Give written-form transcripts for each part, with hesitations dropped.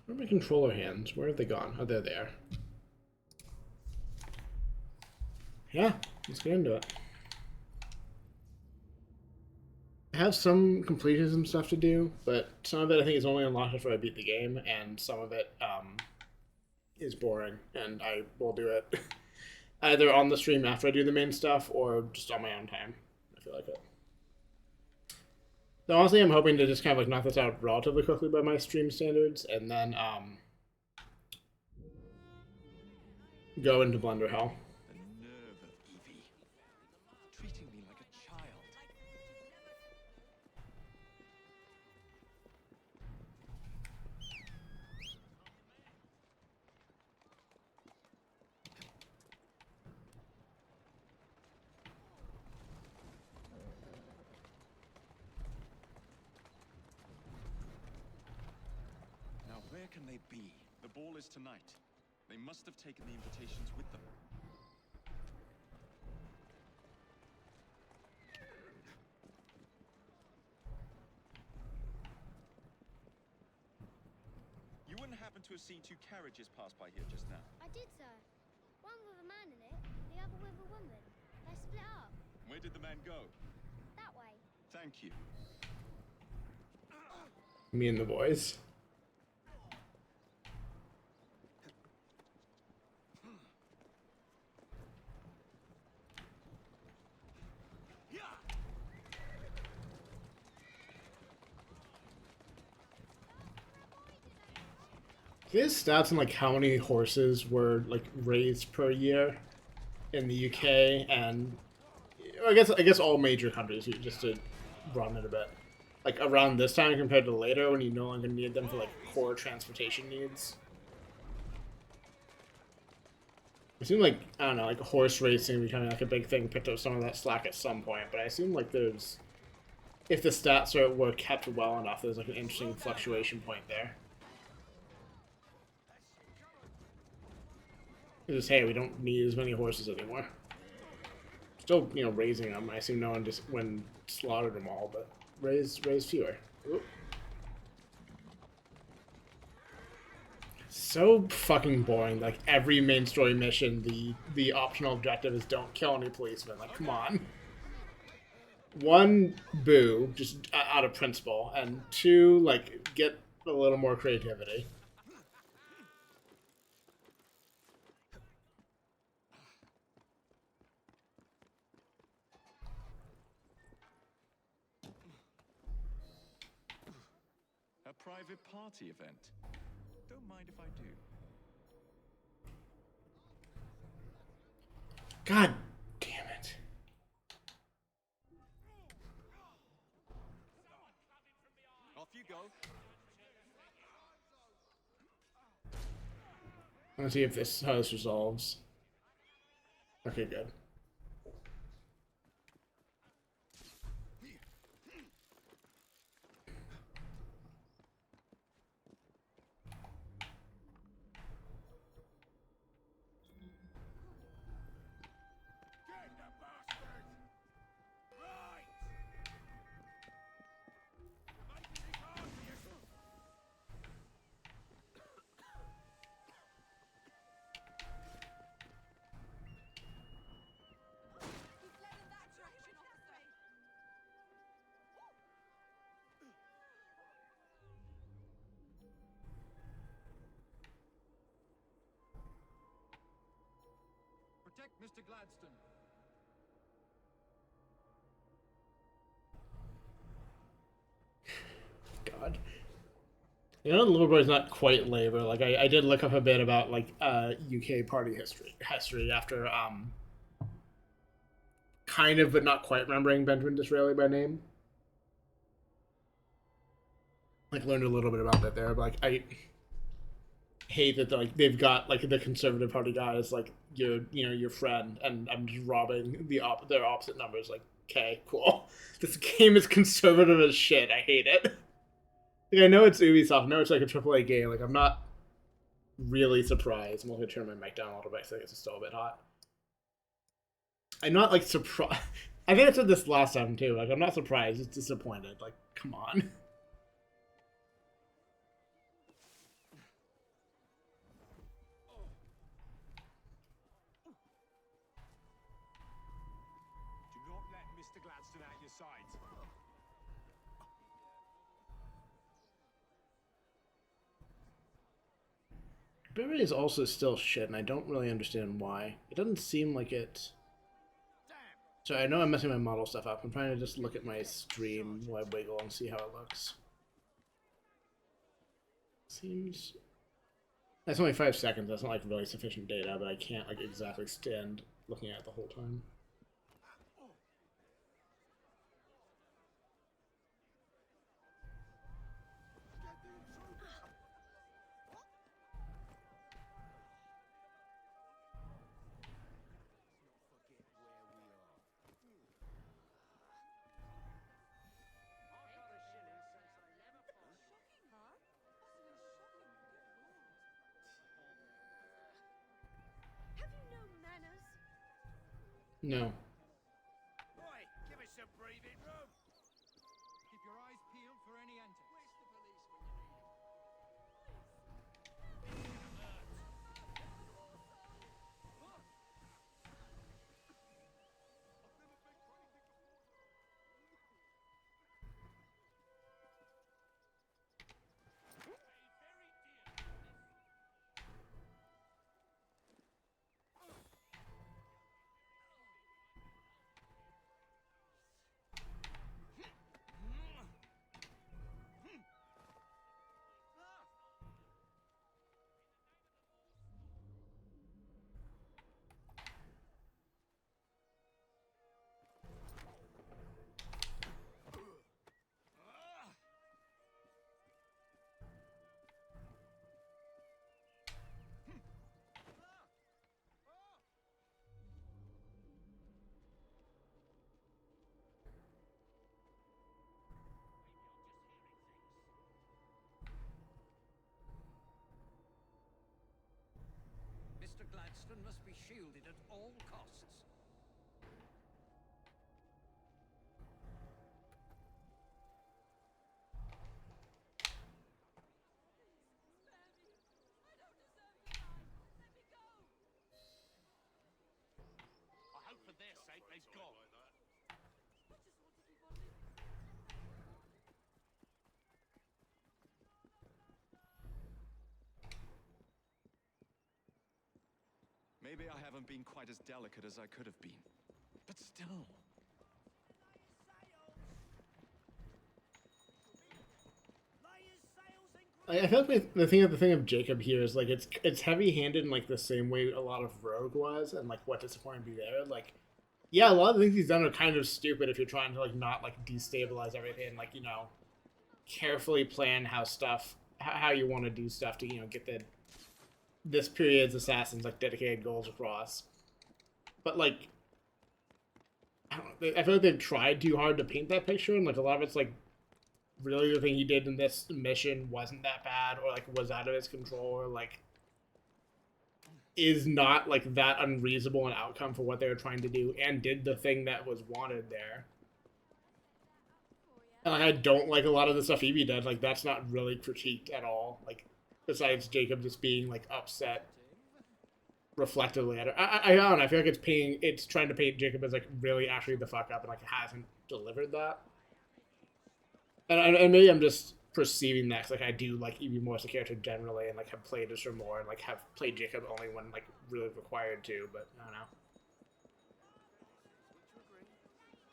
Where are my controller hands? Where have they gone? Oh, they're there. Yeah, let's get into it. I have some completism stuff to do, but some of it I think is only unlocked after I beat the game, and some of it is boring, and I will do it either on the stream after I do the main stuff or just on my own time. I feel like it. So honestly, I'm hoping to just kind of like knock this out relatively quickly by my stream standards, and then go into Blender Hell. The nerve of Evie, treating me like a child. Now where can they be? The ball is tonight. They must have taken the invitations with them. You wouldn't happen to have seen two carriages pass by here just now? I did, sir. One with a man in it, the other with a woman. They split up. Where did the man go? That way. Thank you. Me and the boys. His stats on like how many horses were like raised per year in the UK and I guess all major countries just to run it a bit. Like around this time compared to later when you no longer need them for like core transportation needs. I assume like I don't know, like horse racing becoming like a big thing picked up some of that slack at some point, but I assume like there's if the stats were kept well enough, there's like an interesting fluctuation point there. Just hey, we don't need as many horses anymore. Still, raising them. I assume no one just when slaughtered them all, but raise fewer. Ooh. So fucking boring. Like every main story mission, the optional objective is don't kill any policemen. Like, come on. One, boo, just out of principle, and two, like get a little more creativity. Private party event. Don't mind if I do. God damn it. Off you go. Let's see if how this resolves. Okay, good. Protect Mr. Gladstone. God. You know, the Liberal Party's not quite Labour. Like, I did look up a bit about like UK party history after kind of but not quite remembering Benjamin Disraeli by name. Like, learned a little bit about that there, but like I hate that like they've got like the Conservative Party guys like your friend, and I'm just robbing their opposite numbers. Like, okay, cool. This game is conservative as shit. I hate it. Like, I know it's Ubisoft. I know it's like a AAA game. Like, I'm not really surprised. I'm going to turn my mic down a little bit because it's still a bit hot. I'm not like surprised. I think I said this last time too. Like, I'm not surprised. It's disappointed. Like, come on. Do not let Mr. Gladstone out your sight. Barry is also still shit, and I don't really understand why. It doesn't seem like it. So I know I'm messing my model stuff up. I'm trying to just look at my stream while I wiggle and see how it looks. Seems. That's only 5 seconds. That's not like really sufficient data, but I can't like exactly stand looking at it the whole time. No. Boy, give us some breathing room. Keep your eyes peeled for any antics. Where's the police when you need them? Mr. Gladstone must be shielded at all costs. I hope for their sake they've gone. Maybe I haven't been quite as delicate as I could have been. But still. I feel like the thing of Jacob here is like it's heavy-handed in like the same way a lot of Rogue was, and like what disappointed me there. Like, yeah, a lot of the things he's done are kind of stupid if you're trying to like not like destabilize everything, and, like, you know, carefully plan how you want to do stuff to, you know, get this period's assassins like dedicated goals across. But like, I don't know, I feel like they've tried too hard to paint that picture, and like a lot of it's like really the thing he did in this mission wasn't that bad, or like was out of his control, or like is not like that unreasonable an outcome for what they were trying to do, and did the thing that was wanted there. And like, I don't like a lot of the stuff Evie did. Like, that's not really critiqued at all. Like, besides Jacob just being like upset reflectively at it. I don't know. I feel like it's trying to paint Jacob as like really actually the fuck up, and like hasn't delivered that. And maybe I'm just perceiving that, 'cause, like, I do like Evie more as a character generally, and like have played her more, and like have played Jacob only when like really required to. But I don't know.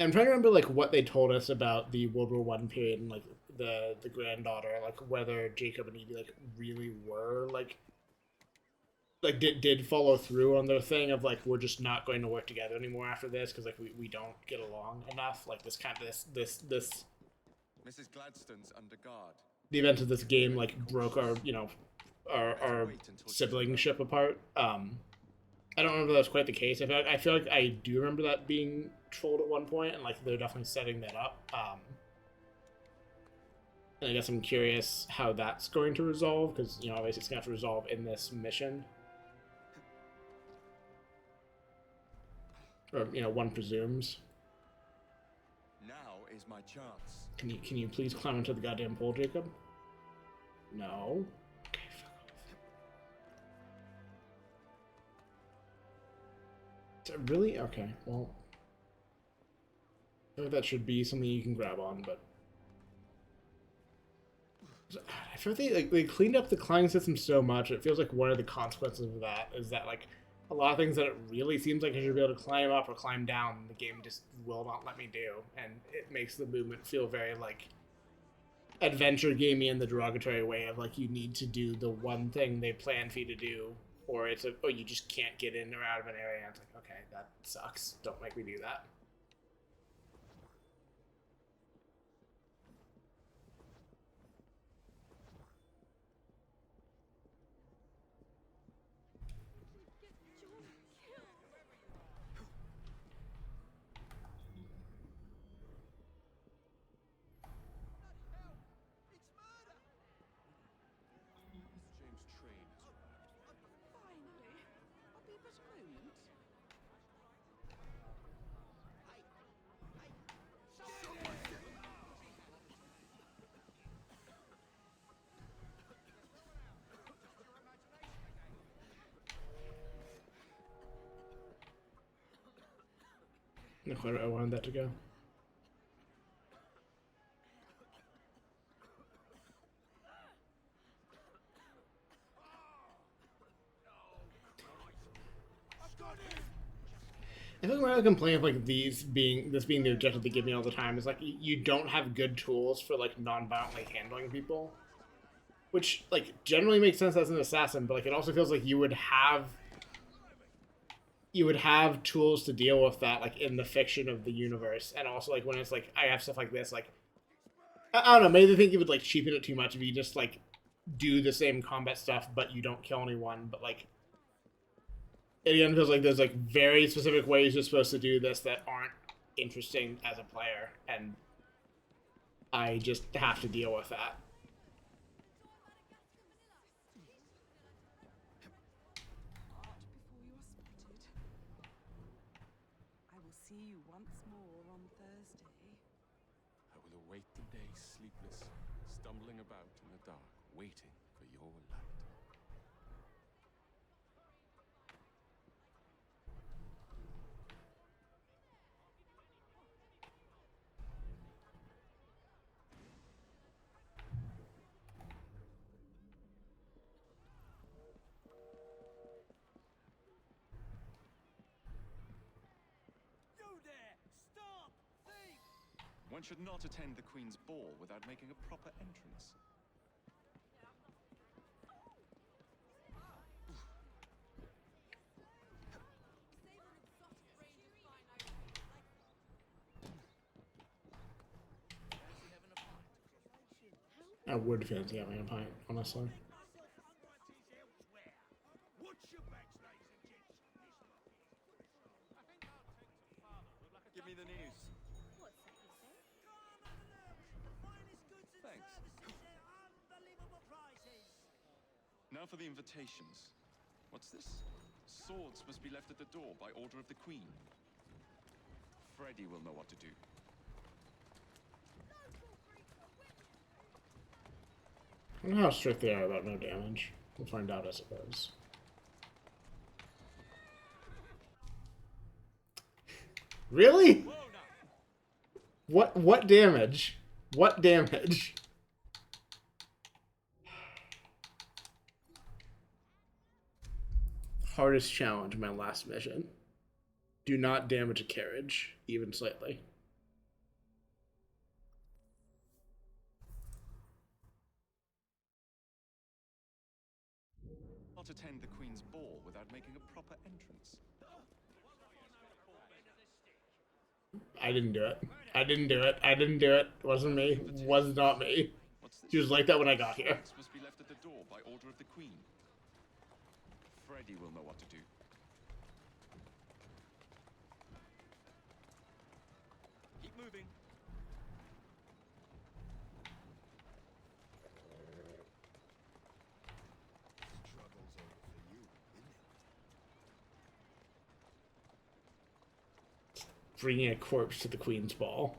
I'm trying to remember like what they told us about the World War One period and like the granddaughter, like whether Jacob and Evie like really were like did follow through on their thing of like we're just not going to work together anymore after this because like we don't get along enough. Like this kind of this Mrs. Gladstone's under guard. the events of this game like broke our our siblingship apart. I don't remember that was quite the case. I feel like I do remember that being trolled at one point, and like they're definitely setting that up. And I guess I'm curious how that's going to resolve because you know obviously it's gonna have to resolve in this mission, or you know one presumes. Now is my chance. Can you please climb into the goddamn pole, Jacob? No. Okay, fuck off. Is it really? Okay, well. I feel like that should be something you can grab on, but. I feel like they cleaned up the climbing system so much, it feels like one of the consequences of that is that, like, a lot of things that it really seems like I should be able to climb up or climb down, the game just will not let me do, and it makes the movement feel very, like, adventure gamey in the derogatory way of like you need to do the one thing they plan for you to do, or you just can't get in or out of an area. And it's like, okay, that sucks. Don't make me do that. Not quite where I wanted that to go. I think one of the complaints of like this being the objective they give me all the time is like you don't have good tools for like non-violently handling people, which like generally makes sense as an assassin, but like it also feels like you would have tools to deal with that like in the fiction of the universe, and also like when it's like I have stuff like this, like I don't know, maybe they think you would like cheapen it too much if you just like do the same combat stuff but you don't kill anyone, but like it again feels like there's like very specific ways you're supposed to do this that aren't interesting as a player, and I just have to deal with that. I will see you once more on Thursday. I will await the day sleepless, stumbling about in the dark, waiting for your light. One should not attend the Queen's ball without making a proper entrance. I would fancy having a pint, honestly. Give me the news. Thanks. Now for the invitations. What's this? Swords must be left at the door by order of the Queen. Freddy will know what to do. I don't know how strict they are about no damage. We'll find out, I suppose. Really? What damage? What damage? Hardest challenge, my last mission. Do not damage a carriage, even slightly. Not attend the Queen's ball without making a proper entrance. I didn't do it. I didn't do it. I didn't do it. Wasn't me. Was not me. What's this? She was like that when I got here. Swords must be left at the door by order of the Queen. Freddy will know what to do. Keep moving. Struggle's over for you, isn't it? Bringing a corpse to the Queen's ball,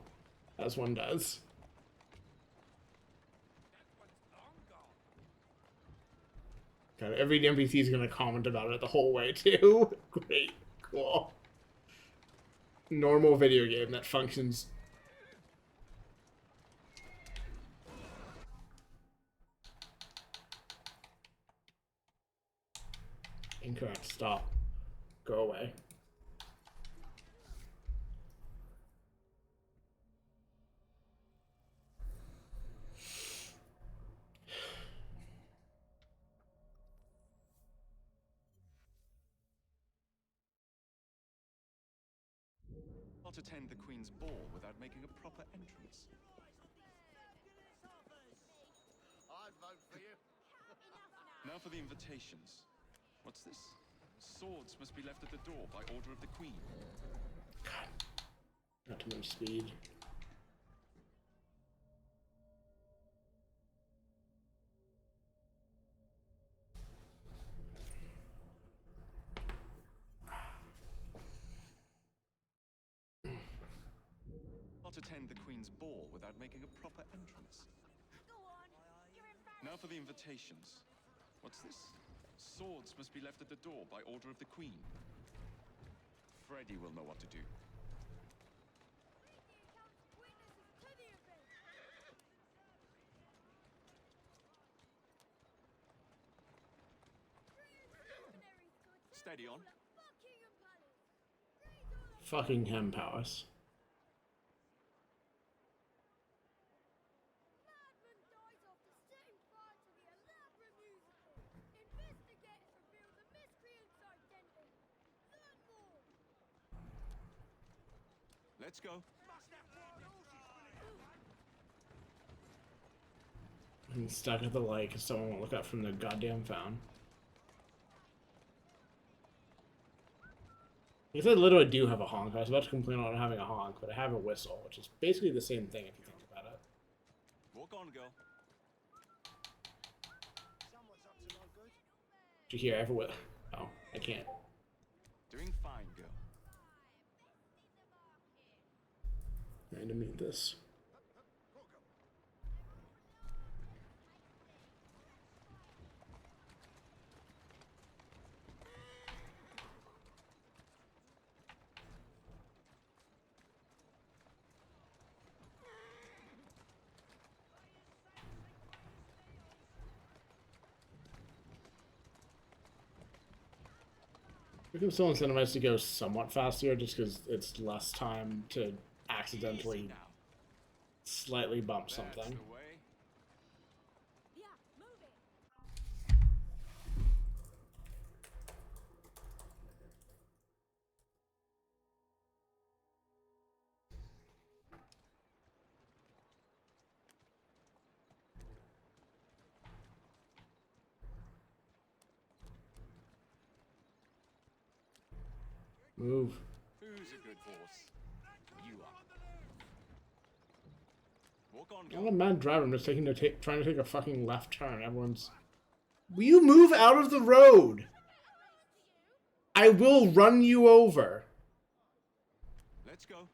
as one does. God, every NPC is going to comment about it the whole way, too. Great. Cool. Normal video game that functions. Incorrect. Stop. Go away. Not attend the Queen's ball without making a proper entrance. I'd vote for you. Now for the invitations. What's this? Swords must be left at the door by order of the Queen. God. Not too much speed. Not attend the Queen's ball without making a proper entrance. Go on. You're embarrassed. Now for the invitations. What's this? Swords must be left at the door by order of the Queen. Freddy will know what to do. Read the accounts of witnesses to the event. Luminaries to attend Steady on. the Buckingham Palace. Read all of Fuckingham Palace. Madman dies after setting fire to the elaborate musical. Investigators reveal the miscreant's identity. Learn more. Let's go. I'm stuck at the light because someone won't look up from the goddamn phone. I guess I literally do have a honk. I was about to complain about not having a honk, but I have a whistle, which is basically the same thing if you think about it. Walk on, girl. Someone's up to no good. Did you hear? I have a whistle. Oh, I can't. Doing fine, girl. I need to meet this. I think someone incentivized to go somewhat faster just because it's less time to accidentally Easy now. slightly bump That's something. the way. Yeah, move it. Move. Who's a good horse? You are. Walk on, I'm girl. a mad driver. I'm just trying to take a fucking left turn. Everyone's. Will you move out of the road? I will run you over. Let's go.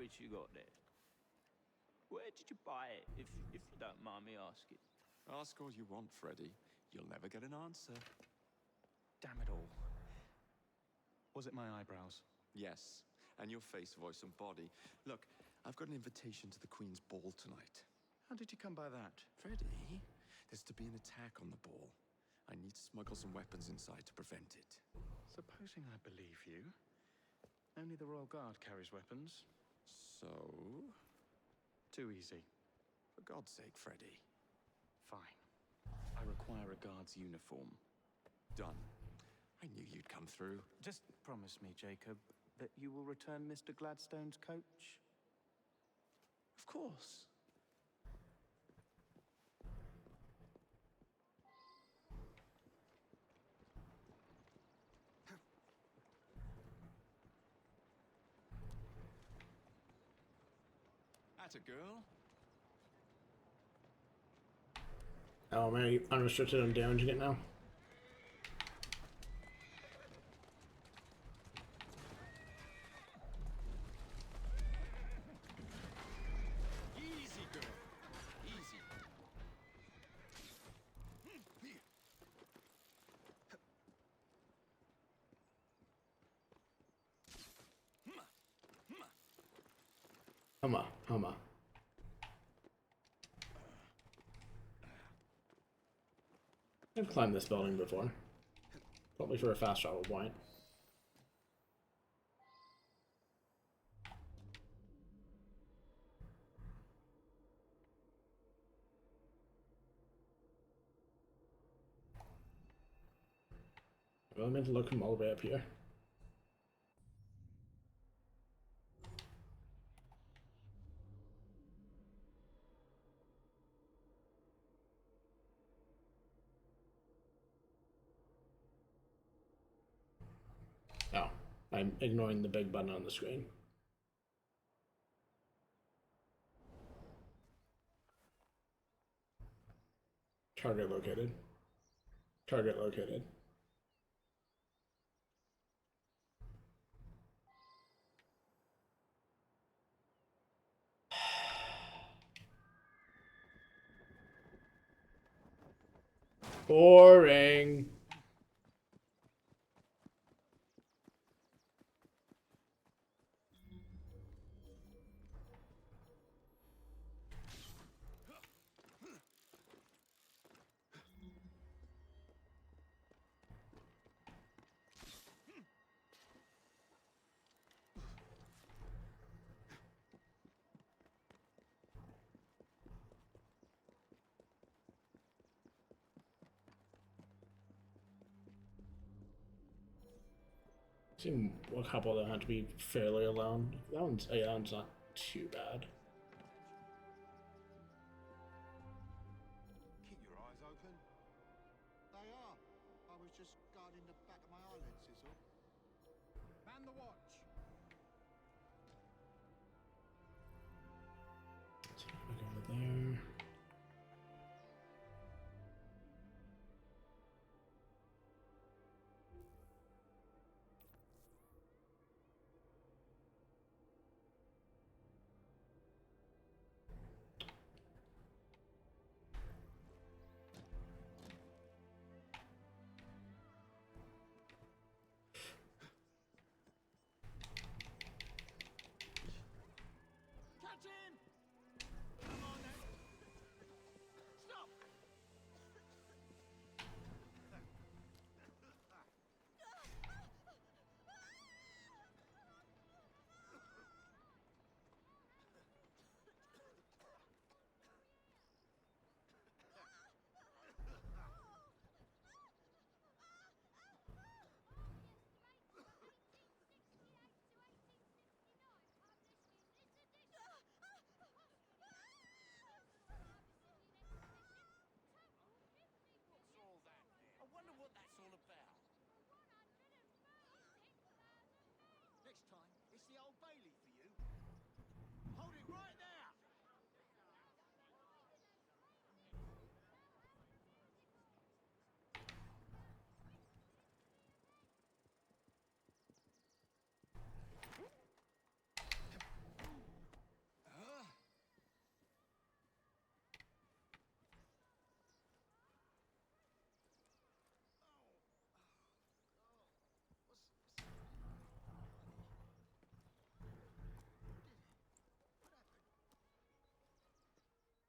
carriage you got there? Where did you buy it, if you don't mind me asking? Ask all you want, Freddy. You'll never get an answer. Damn it all. Was it my eyebrows? Yes, and your face, voice, and body. Look, I've got an invitation to the Queen's ball tonight. How did you come by that? Freddy, there's to be an attack on the ball. I need to smuggle some weapons inside to prevent it. Supposing I believe you. Only the Royal Guard carries weapons. So, Too easy. for God's sake, Freddy. Fine. I require a guard's uniform. Done. I knew you'd come through. Just promise me, Jacob, that you will return Mr. Gladstone's coach. Of course. Atta girl. Oh, am I unrestricted on damaging it now? Easy, girl. Easy. Humma. I've climbed this building before. Probably for a fast travel point. Well, I meant to look from all the way up here. Oh, I'm ignoring the big button on the screen. Target located. Target located. Boring. Seem a couple that had to be fairly alone. That one's, yeah, that one's not too bad. Keep your eyes open. They are. I was just guarding the back of my eyelids, is all. Man the watch. So we go there.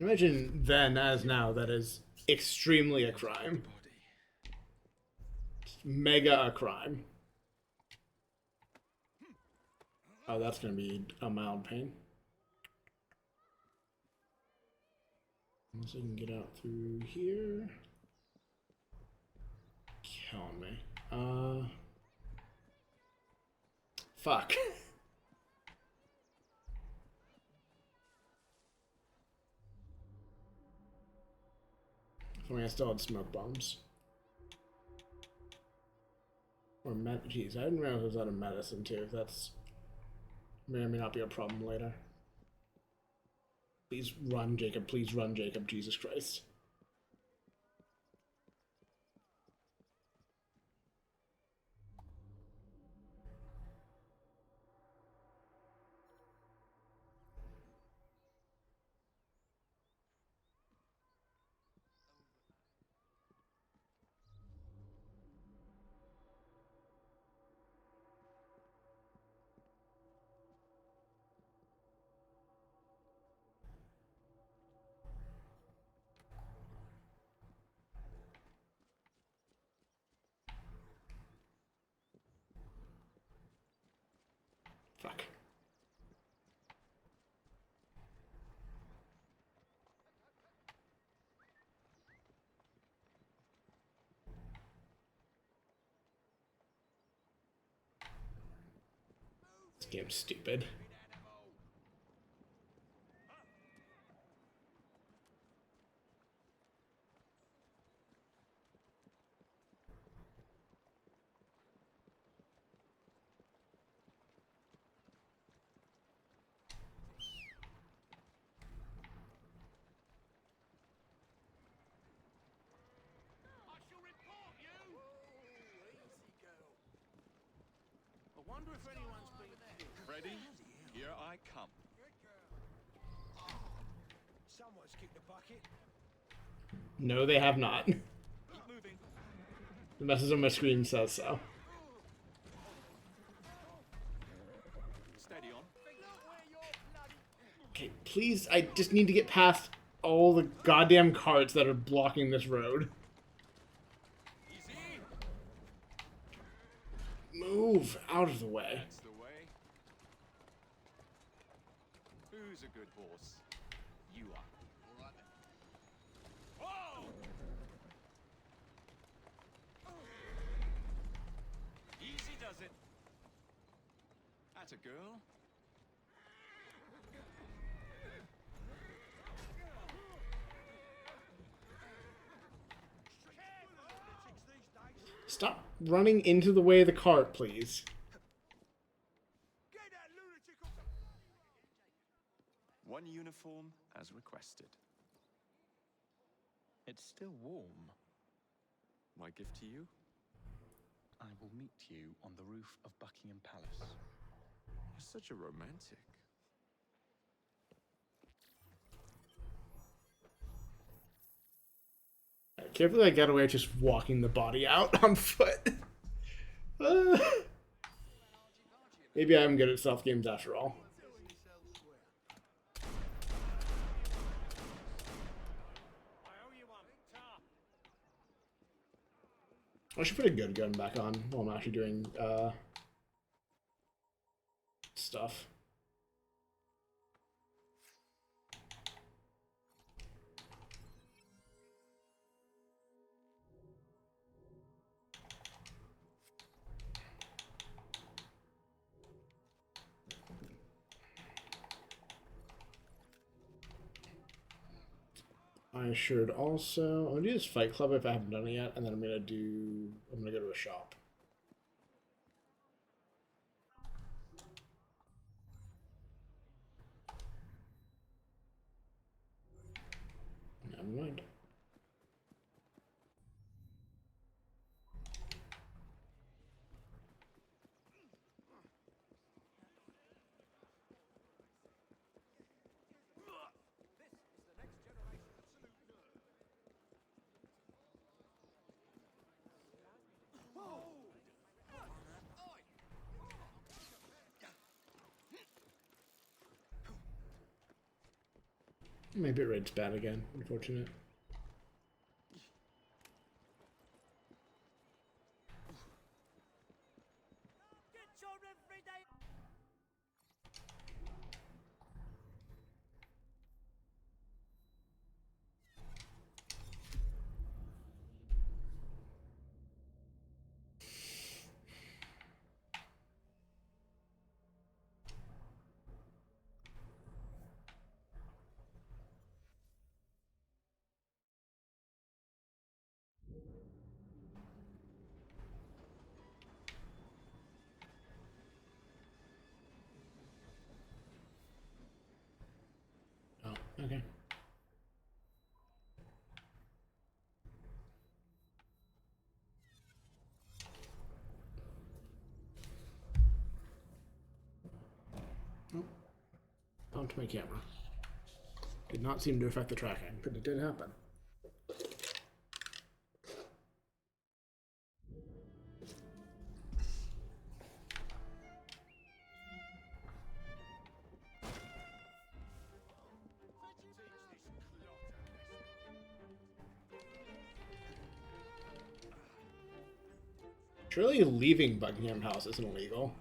Imagine then as now, that is extremely a crime. Mega a crime. Oh, that's gonna be a mild pain. Unless I can get out through here. Killing me. Fuck. If only I still had smoke bombs. Or jeez, I didn't realize it was out of medicine too. That's may or may not be a problem later. Please run, Jacob. Please run, Jacob. Jesus Christ. Fuck. This game's stupid. I wonder if anyone's been killed. Freddy, here I come. Someone's kicked the bucket. No, they have not. Keep moving. The message on my screen says so. Steady on. Okay, please, I just need to get past all the goddamn carts that are blocking this road. Easy. Move out of the way. That's the way. Who's a good horse? You are. Whoa! Easy does it. That's a girl. Stop running into the way of the cart, please. Get that lunatic off the... One uniform as requested. It's still warm. My gift to you? I will meet you on the roof of Buckingham Palace. You're such a romantic. Carefully, I got away just walking the body out on foot. Maybe I'm good at stealth games after all. I should put a good gun back on while I'm actually doing stuff. I should also... I'm gonna do this Fight Club if I haven't done it yet, and then I'm gonna go to a shop. Never mind. My bit rate's bad again. Unfortunate. Oh, okay. Oh, bumped my camera. Did not seem to affect the tracking, but it did happen. Surely leaving Buckingham House isn't illegal.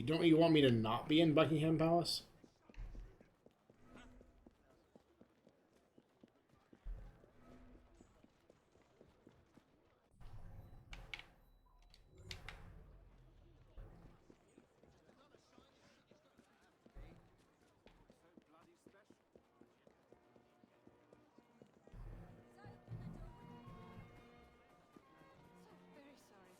Don't you want me to not be in Buckingham Palace? Very sorry.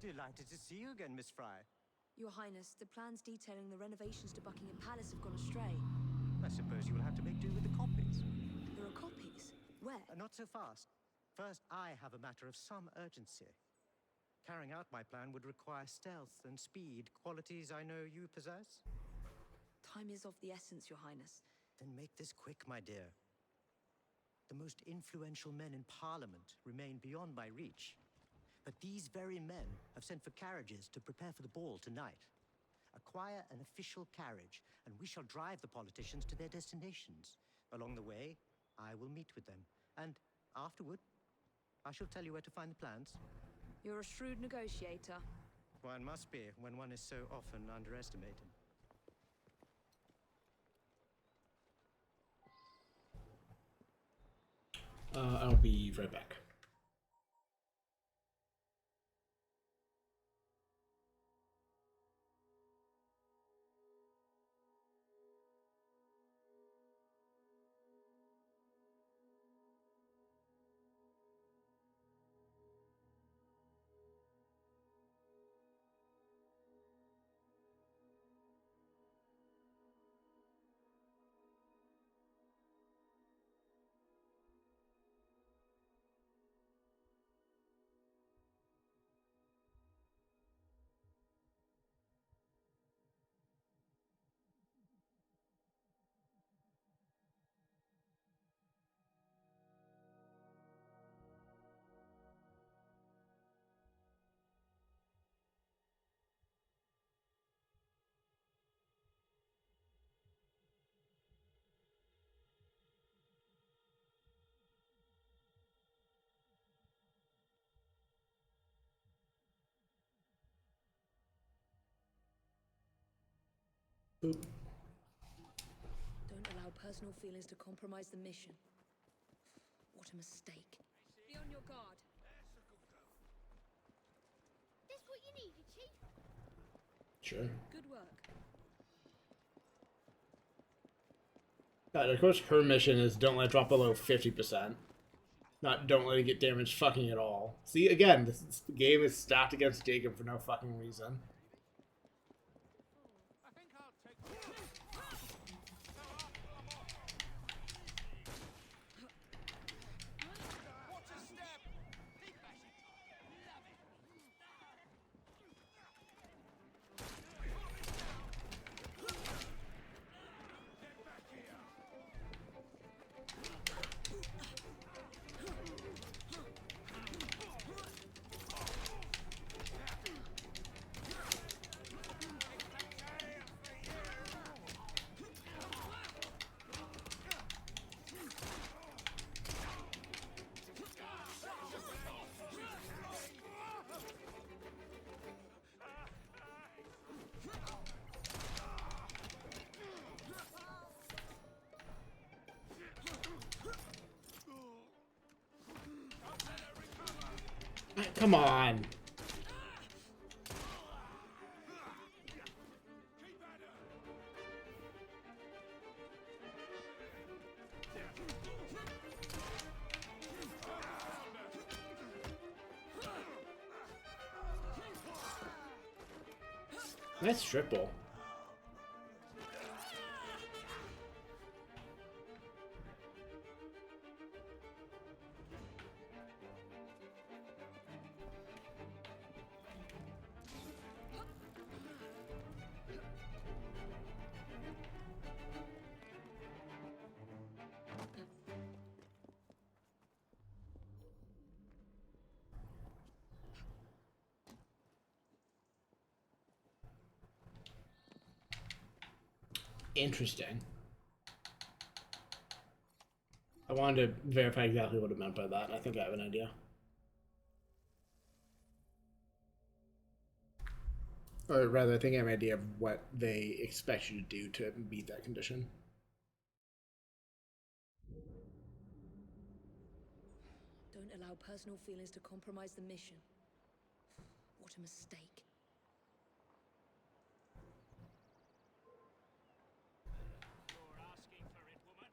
Delighted to see you again, Miss Fry. Your Highness, the plans detailing the renovations to Buckingham Palace have gone astray. I suppose you will have to make do with the copies. There are copies? Where? Not so fast. First, I have a matter of some urgency. Carrying out my plan would require stealth and speed, qualities I know you possess. Time is of the essence, Your Highness. Then make this quick, my dear. The most influential men in Parliament remain beyond my reach. But these very men have sent for carriages to prepare for the ball tonight. Acquire an official carriage, and we shall drive the politicians to their destinations. Along the way, I will meet with them. And afterward, I shall tell you where to find the plans. You're a shrewd negotiator. One must be when one is so often underestimated. I'll be right back. Don't allow personal feelings to compromise the mission. What a mistake. Be on your guard. This what you needed, Chief? Sure. Good work. Of course, her mission is don't let it drop below 50%. Not don't let it get damaged fucking at all. See, again, this game is stacked against Jacob for no fucking reason. Come on. Nice triple. Interesting. I wanted to verify exactly what it meant by that. I think I have an idea. Or rather, I think I have an idea of what they expect you to do to meet that condition. Don't allow personal feelings to compromise the mission. What a mistake. You're asking for it, woman.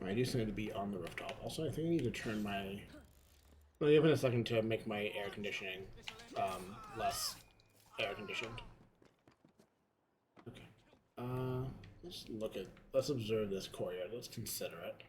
I do still need to be on the rooftop. Also, I think I need to turn my... Well, give it a second to make my air conditioning less air conditioned. Okay. Let's observe this courtyard. Let's consider it.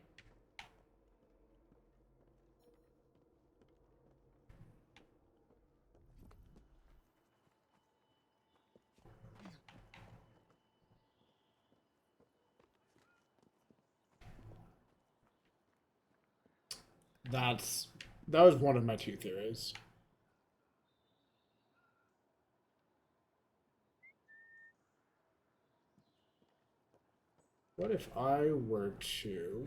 That was one of my two theories. What if I were to...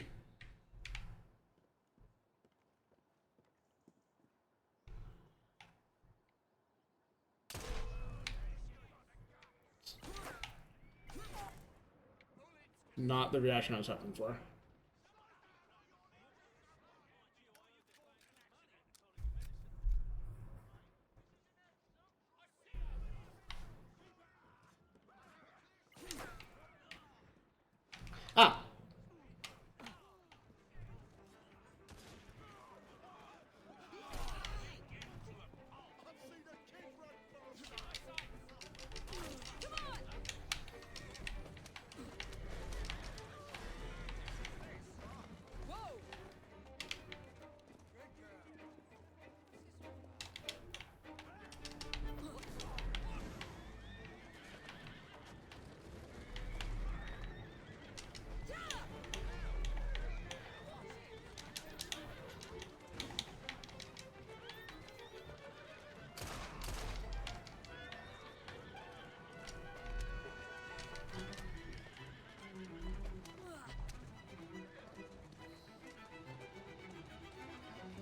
Not the reaction I was hoping for. Ah!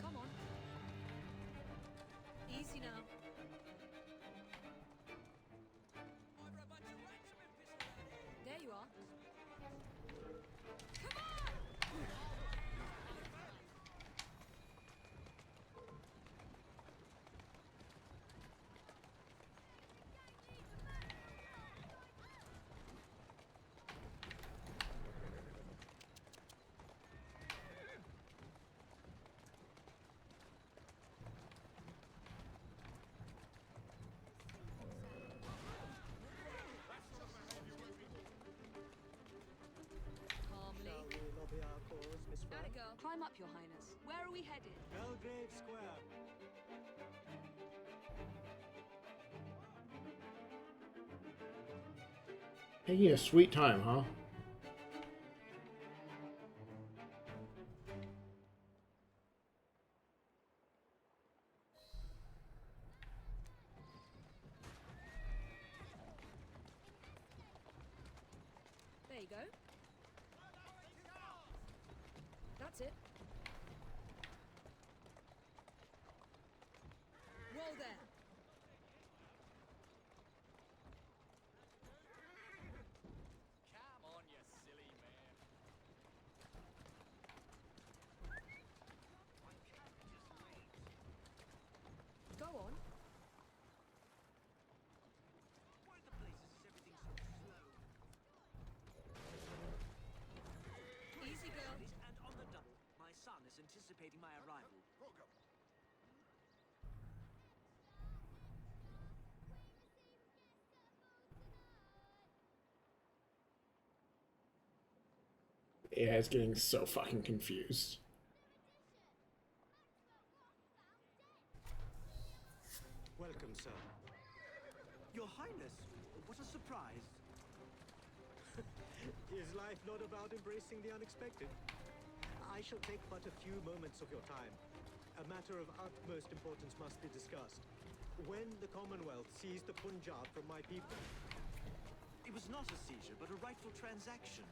Come on. Easy now. There you are. Calmly. Lobby our cause, Miss Atta girl. Climb up, Your Highness. Where are we headed? Belgrave Square. Taking a sweet time, huh? There you go. That's it. Whoa there. anticipating my arrival. AI is getting so fucking confused. Welcome, sir. Your Highness, what a surprise. Is life not about embracing the unexpected? I shall take but a few moments of your time. A matter of utmost importance must be discussed. When the Commonwealth seized the Punjab from my people, It was not a seizure, but a rightful transaction.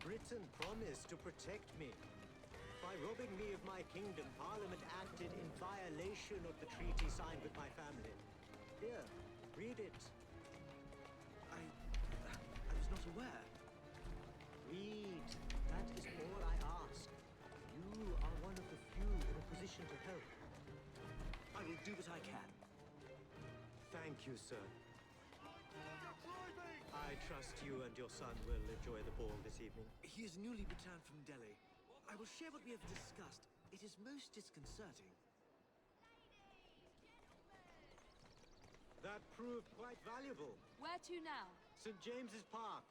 Britain promised to protect me. By robbing me of my kingdom, Parliament acted in violation of the treaty signed with my family. Here, read it. I was not aware. Read. That is all I ask. You are one of the few in a position to help. I will do what I can. Thank you, sir. I trust you and your son will enjoy the ball this evening. He is newly returned from Delhi. I will share what we have discussed. It is most disconcerting. That proved quite valuable. Where to now? St. James's Park.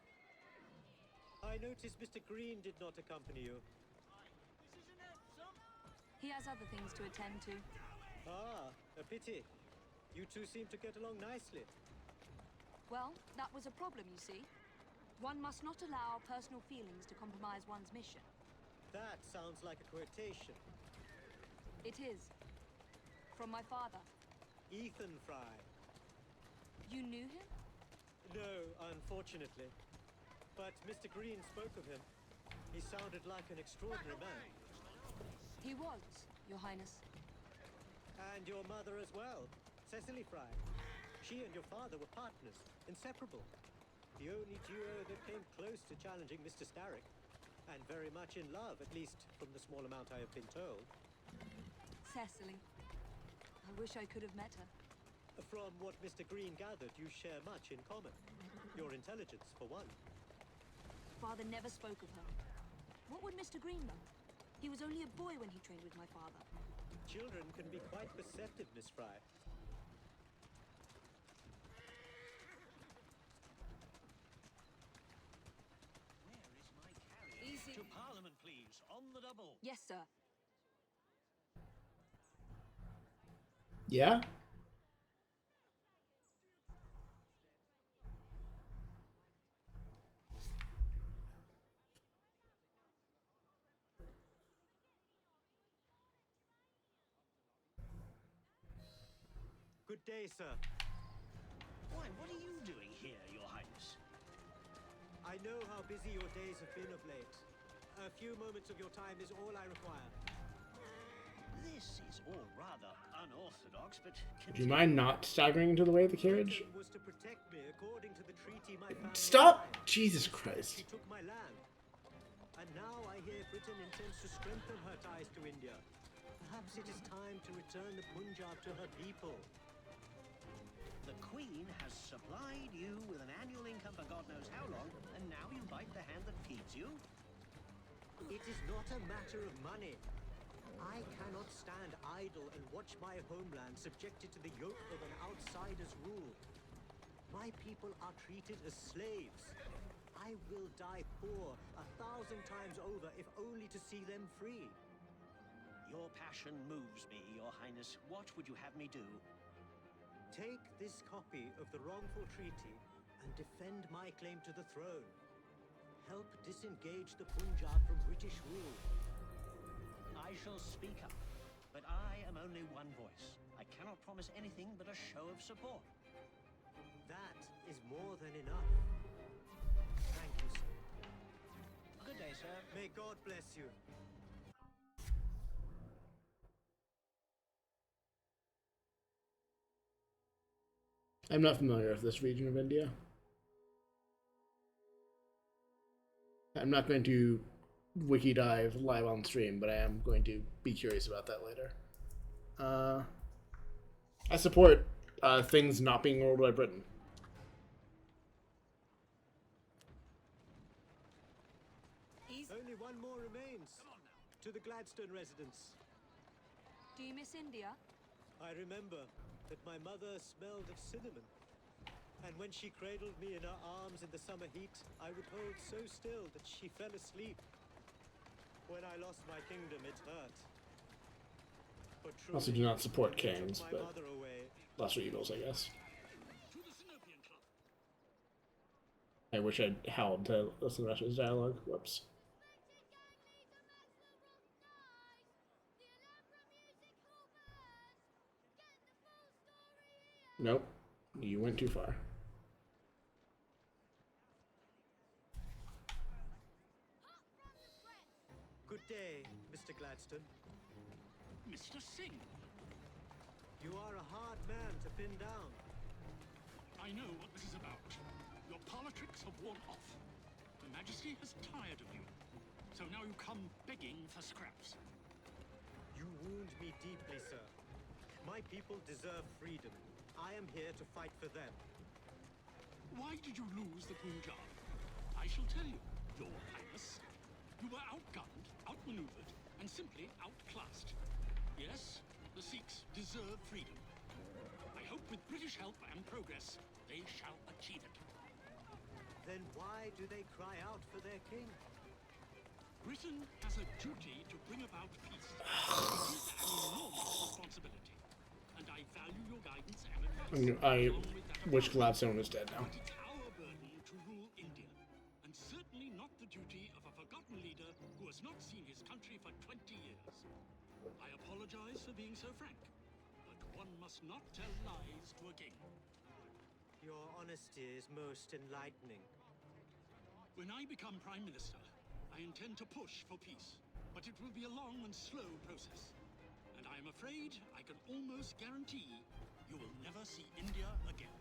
I noticed Mr. Green did not accompany you. He has other things to attend to. Ah, a pity. You two seem to get along nicely. Well, that was a problem, you see. One must not allow personal feelings to compromise one's mission. That sounds like a quotation. It is. From my father. Ethan Fry. You knew him? No, unfortunately. But Mr. Green spoke of him. He sounded like an extraordinary man. He was, Your Highness. And your mother as well, Cecily Fry. She and your father were partners, inseparable. The only duo that came close to challenging Mr. Starrick. And very much in love, at least from the small amount I have been told. Cecily. I wish I could have met her. From what Mr. Green gathered, you share much in common. Your intelligence, for one. Father never spoke of her. What would Mr. Green know? He was only a boy when he trained with my father. Children can be quite perceptive, Miss Fry. Where is my carriage? Easy. To Parliament, please. On the double. Yes, sir. Yeah? Good day, sir. Why, what are you doing here, Your Highness? I know how busy your days have been of late. A few moments of your time is all I require. This is all rather unorthodox, but Do you mind not staggering into the way of the carriage? Britain was to protect me according to the treaty my family Stop! signed. Jesus She Christ. took my land. And now I hear Britain intends to strengthen her ties to India. Perhaps it is time to return the Punjab to her people. the Queen has supplied you with an annual income for God knows how long, and now you bite the hand that feeds you? It is not a matter of money. I cannot stand idle and watch my homeland subjected to the yoke of an outsider's rule. My people are treated as slaves. I will die poor 1,000 times over if only to see them free. Your passion moves me, Your Highness. What would you have me do? Take this copy of the wrongful treaty and defend my claim to the throne. Help disengage the Punjab from British rule. I shall speak up, but I am only one voice. I cannot promise anything but a show of support. That is more than enough. Thank you, sir. Good day, sir. May God bless you. I'm not familiar with this region of India. I'm not going to wiki dive live on stream, but I am going to be curious about that later. I support things not being ruled by Britain. Only one more remains. To to the Gladstone residence. Do you miss India? I remember that my mother smelled of cinnamon. And when she cradled me in her arms in the summer heat, I would hold so still that she fell asleep. When I lost my kingdom, it hurt. But Also, do truly, not support it took kings, my but mother away. lesser evils, I guess. To the Sinopian Club. I wish I'd held to listen to the rest of his dialogue. Whoops. Nope. You went too far. Good day, Mr. Gladstone. Mr. Singh. You are a hard man to pin down. I know what this is about. Your politics have worn off. Her Majesty has tired of you. So now you come begging for scraps. You wound me deeply, sir. My people deserve freedom. I am here to fight for them. Why did you lose the Punjab? I shall tell you, Your Highness. You were outgunned, outmaneuvered, and simply outclassed. Yes, the Sikhs deserve freedom. I hope with British help and progress, they shall achieve it. Then why do they cry out for their king? Britain has a duty to bring about peace. It is an enormous responsibility, and I value your guidance and advice. I along with that of wish others. Gladstone was dead now. But it's our burden to rule India, and certainly not the duty of a forgotten leader who has not seen his country for 20 years. I apologize for being so frank, but one must not tell lies to a king. Your honesty is most enlightening. When I become Prime Minister, I intend to push for peace, but it will be a long and slow process. And I am afraid I can almost guarantee you will never see India again.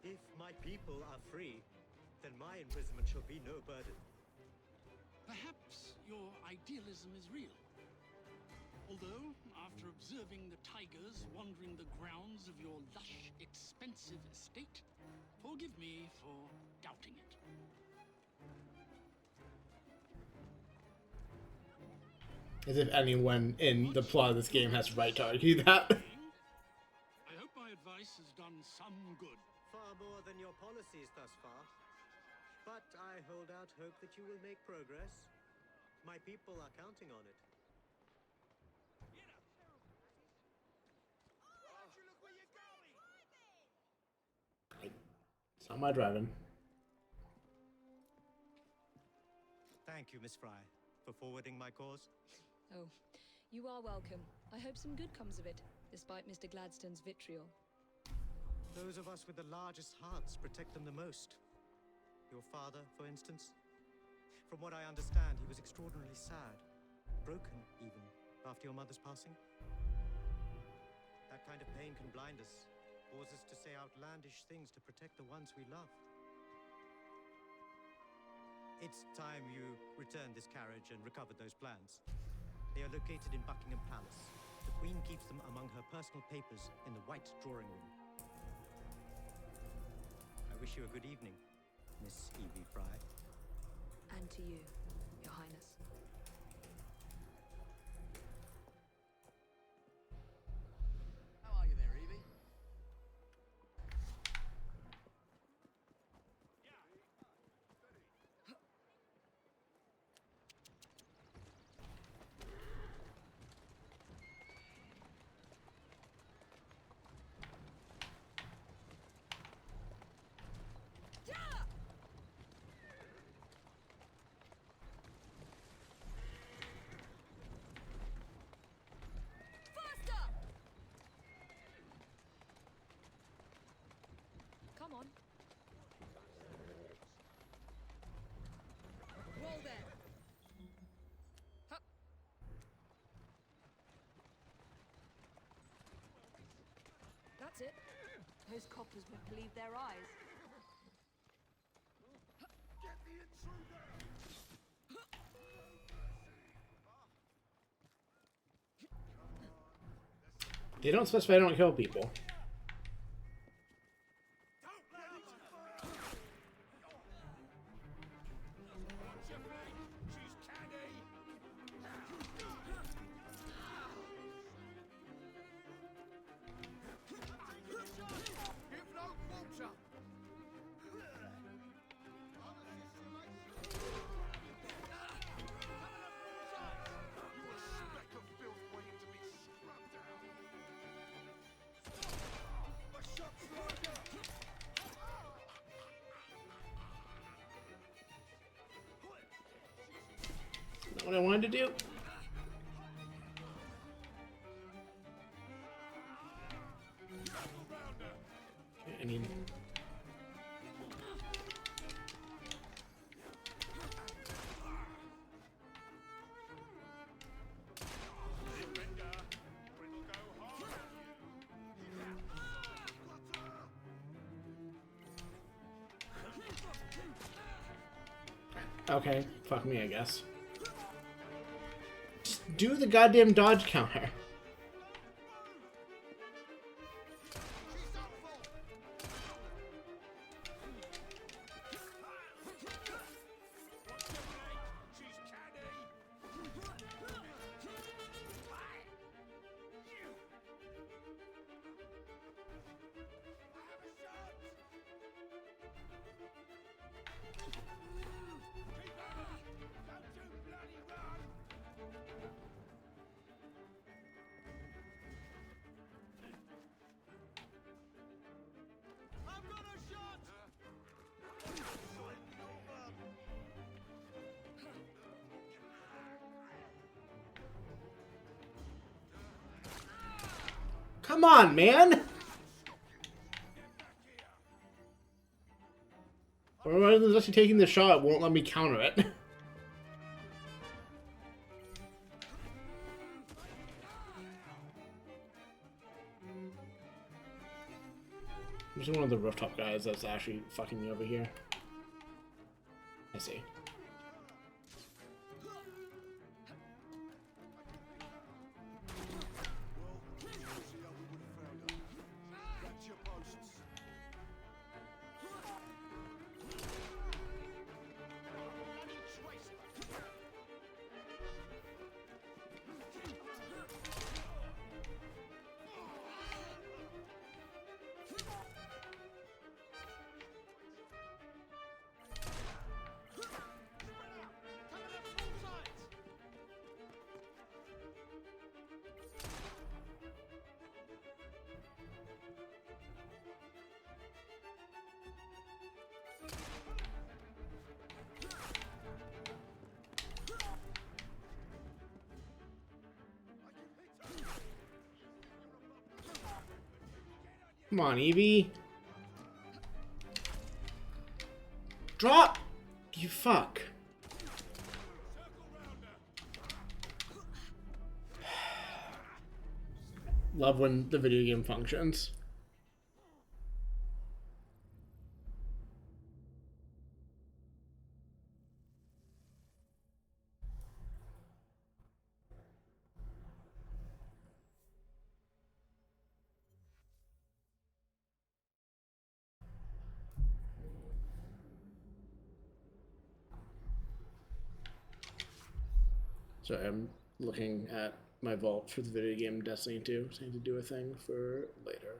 If my people are free, then my imprisonment shall be no burden. Perhaps your idealism is real. Although, after observing the tigers wandering the grounds of your lush, expensive estate, forgive me for doubting it. As if anyone in the plot of this game has the right to argue that. I hope my advice has done some good. Far more than your policies thus far. But I hold out hope that you will make progress. My people are counting on it. It's not my driving. Thank you, Miss Fry, for forwarding my cause. Oh, you are welcome. I hope some good comes of it, despite Mr. Gladstone's vitriol. Those of us with the largest hearts protect them the most. Your father, for instance. From what I understand, he was extraordinarily sad. Broken, even, after your mother's passing. That kind of pain can blind us, cause us to say outlandish things to protect the ones we love. It's time you returned this carriage and recovered those plans. They are located in Buckingham Palace. The Queen keeps them among her personal papers in the White Drawing Room. I wish you a good evening, Miss Evie Fry. And to you, Your Highness. How are you there, Evie? Faster! Come on. Roll there. Hup. That's it. Those coppers would believe their eyes. They don't specify I don't kill people. trying to do. I need... Okay, fuck me, I guess. Just do the goddamn dodge counter. Come on, man! Or rather than actually taking the shot, it won't let me counter it. There's one of the rooftop guys that's actually fucking me over here. I see. Come on, Evie. Drop! You fuck. Love when the video game functions. So I'm looking at my vault for the video game Destiny 2, so I need to do a thing for later.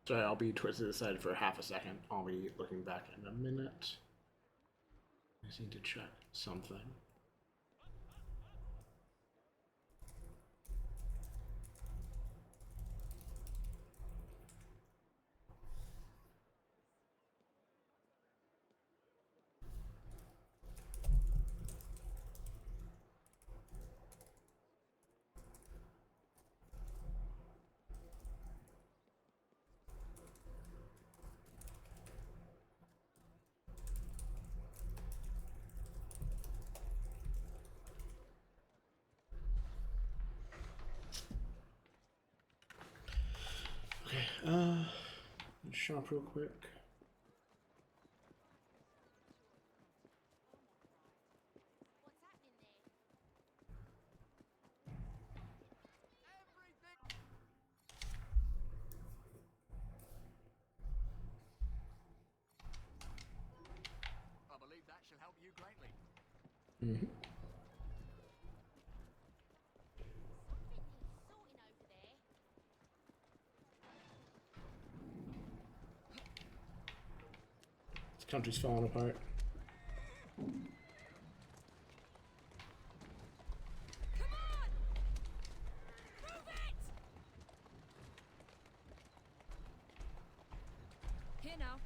Sorry, I'll be twisted aside for half a second. I'll be looking back in a minute. I just need to check something. Shop real quick. I believe that shall help you greatly. Mm-hmm. This country's falling apart. Here now.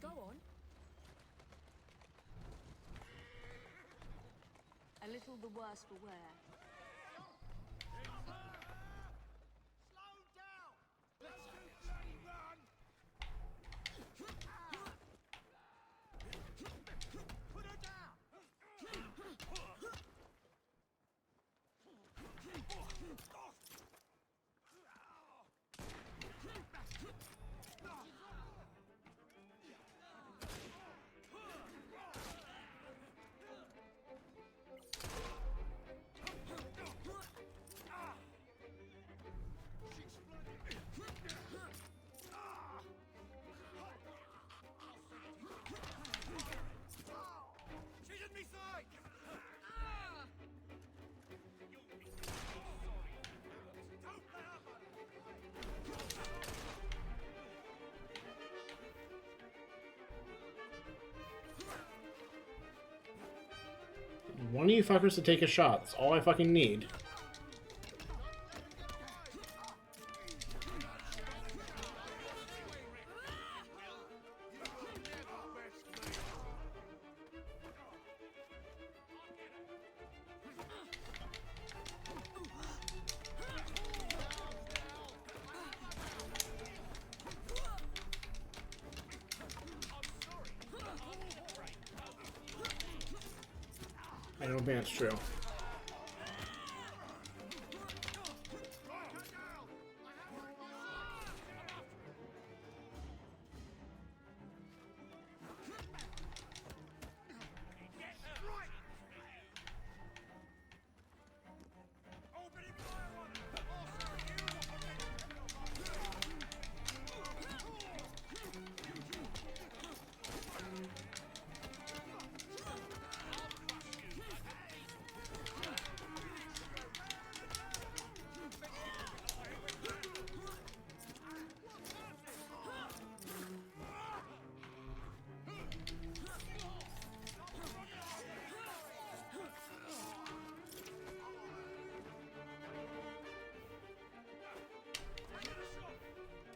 Go on. A little the worse for wear. One of you fuckers to take a shot. That's all I fucking need. I don't think that's true.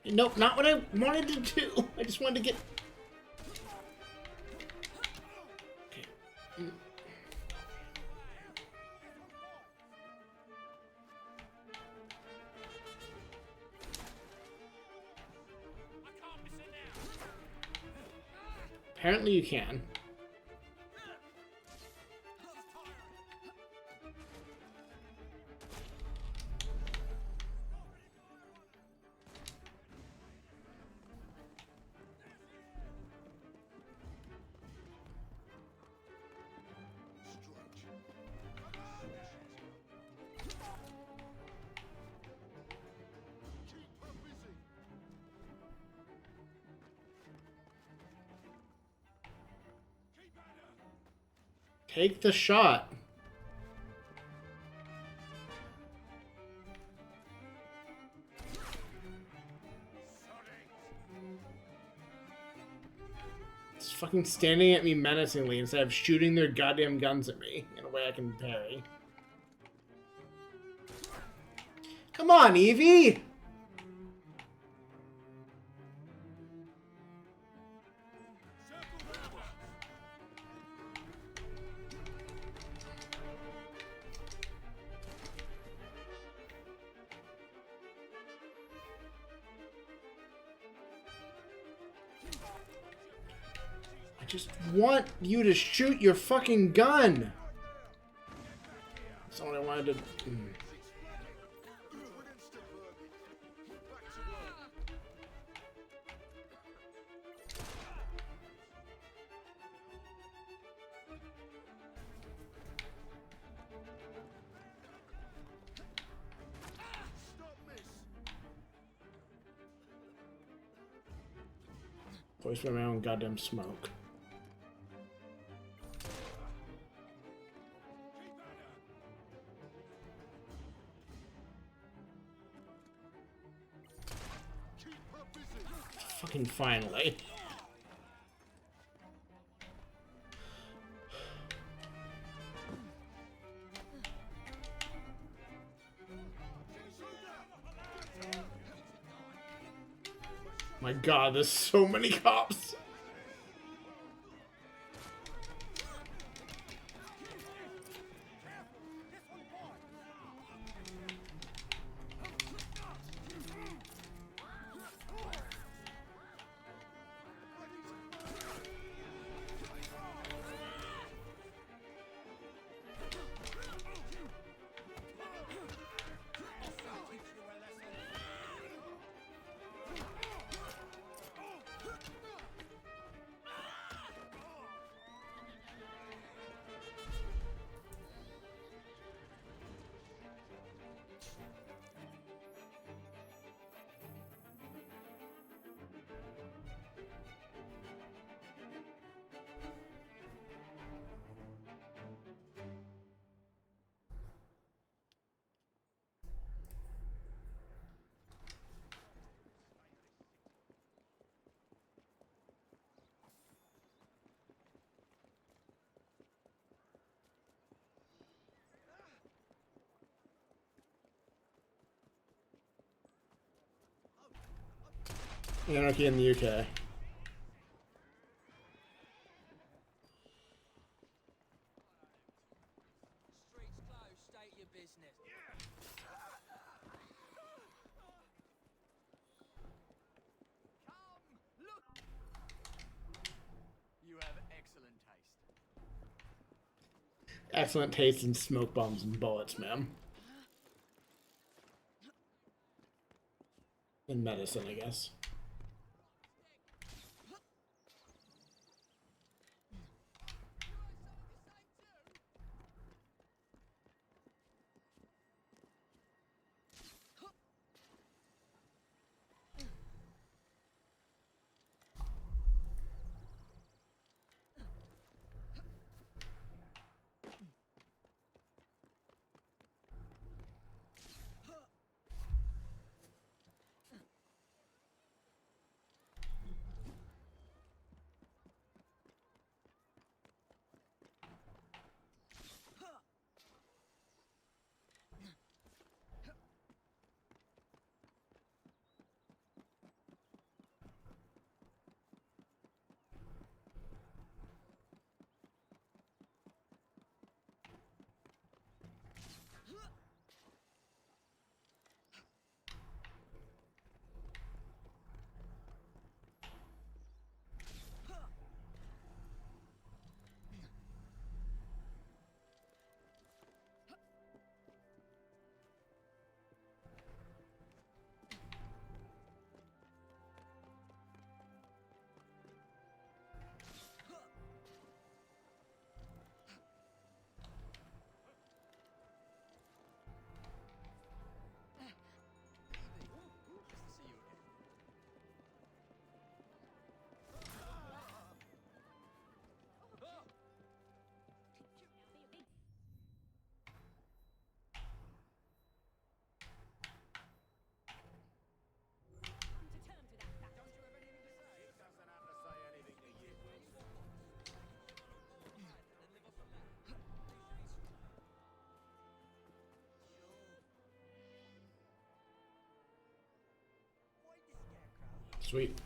Nope, not what I wanted to do. I just wanted to get... Okay. Apparently you can. Take the shot. It's fucking standing at me menacingly instead of shooting their goddamn guns at me in a way I can parry. Come on, Evie! I just want you to shoot your fucking gun! That's all I wanted to... Poison my own goddamn smoke. Fucking finally. My god, there's so many cops. Anarchy in the UK. Streets closed, state your business. Come, look. You have excellent taste. Excellent taste in smoke bombs and bullets, ma'am. In medicine, I guess. Sweet.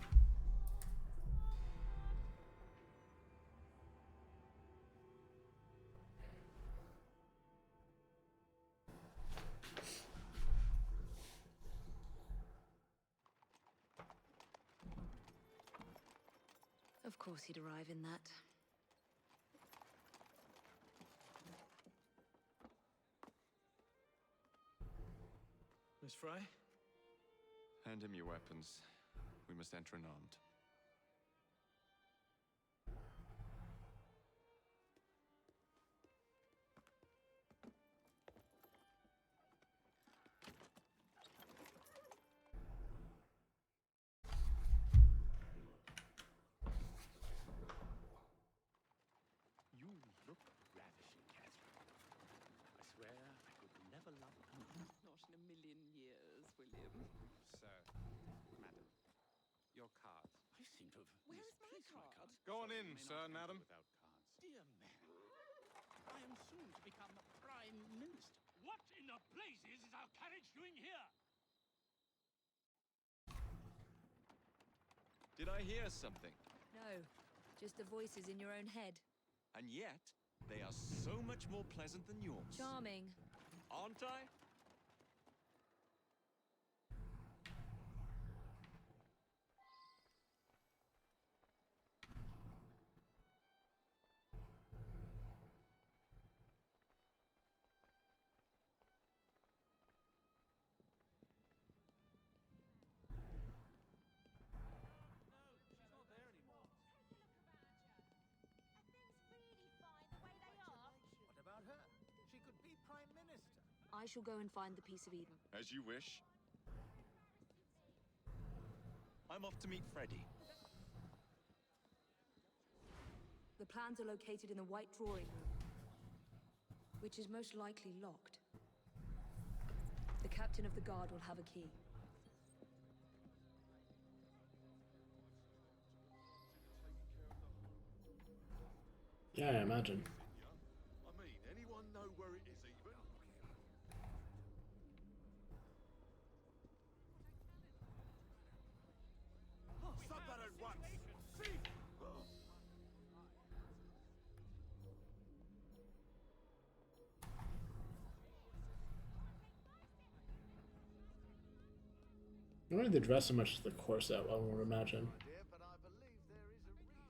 Of course he'd arrive in that. Miss Fry? Hand him your weapons. We must enter unarmed. You look ravishing, Catherine. I swear I could never love anyone. Not in a million years, William. Sir, madam, your cards. I seem to have Where's my misplaced card? Go on in, you may sir not and madam. enter without cards. Dear man, I am soon to become Prime Minister. What in the blazes is our carriage doing here? Did I hear something? No, just the voices in your own head. And yet, they are so much more pleasant than yours. Charming. Aren't I? What about her? She could be Prime Minister. I shall go and find the Piece of Eden. As you wish. I'm off to meet Freddy. The plans are located in the White Drawing Room, which is most likely locked. The captain of the guard will have a key. Yeah, I imagine. I mean, anyone know where it is even? Stop that at once! See? I don't need the dress so much as the corset, I would imagine. Dear, but I believe there is a reason.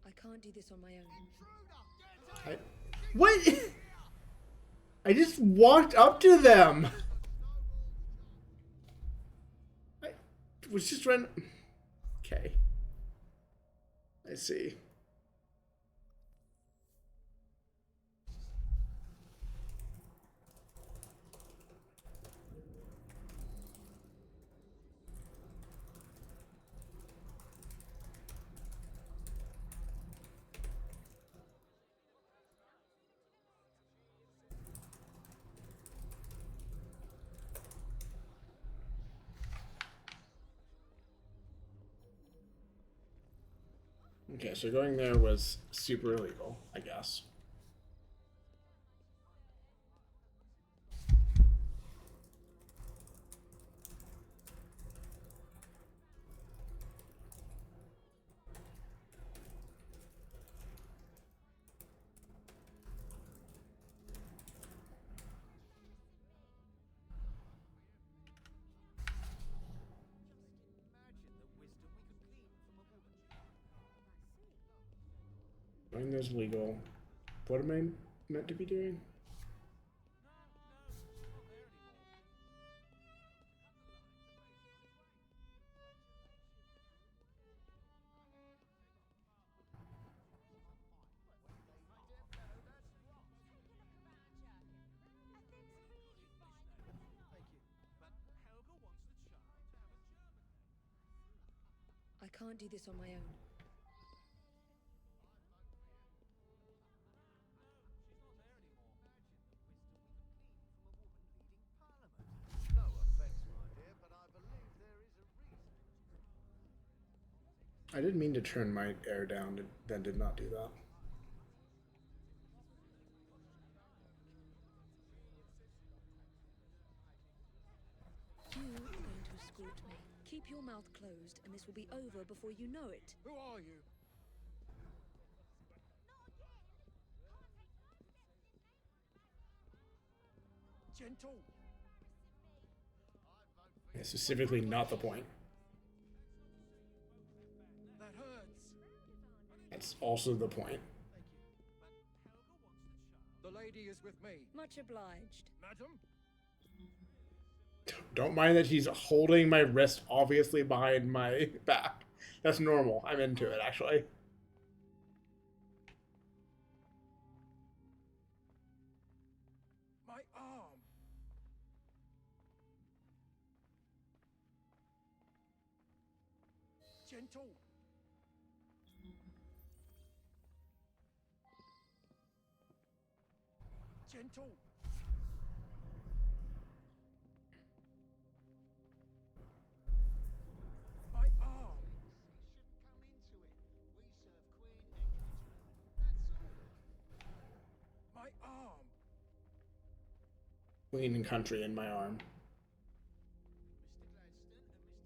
I can't do this on my own. What? I just walked up to them. I was just trying. Okay. I see. Okay, so going there was super illegal, I guess. Going there's legal. What am I meant to be doing? I can't do this on my own. No offense, my dear, but I believe there is a reason. I didn't mean to turn my air down, then did not do that. You are going to escort me. Keep your mouth closed, and this will be over before you know it. Who are you? Gentle. Yeah, specifically not the point. That hurts. That's also the point. The lady is with me. Much obliged. Madam? Don't mind that he's holding my wrist obviously behind my back. That's normal. I'm into it, actually. My arm. Gentle. Gentle. My arm. My arm. Queen and country in my arm.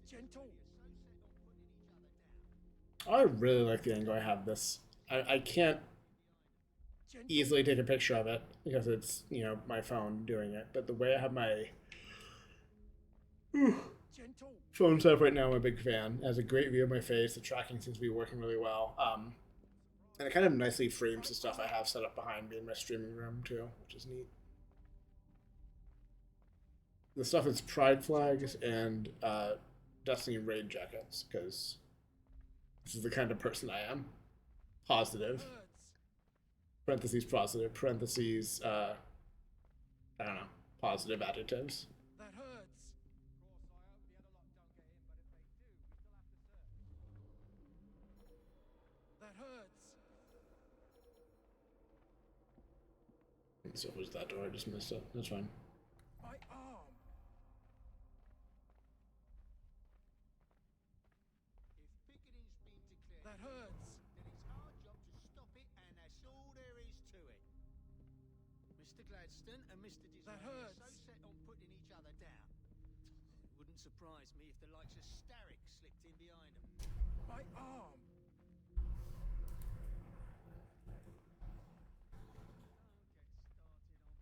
Gentle. I really like the angle I have this. I can't easily take a picture of it because it's, you know, my phone doing it. But the way I have my phone set up right now, I'm a big fan. It has a great view of my face. The tracking seems to be working really well. And it kind of nicely frames the stuff I have set up behind me in my streaming room too, which is neat. The stuff is pride flags and Destiny raid jackets, because this is the kind of person I am. Positive. Parentheses positive. Parentheses, I don't know. Positive adjectives. That hurts. That hurts. So was that door? I just missed it. That's fine. My arm. That hurts. Then it's our job to stop it, and that's all there is to it. Mr. Gladstone and Mr. Disraeli are so set on putting each other down. It wouldn't surprise me if the likes of Starrick slipped in behind them. My arm.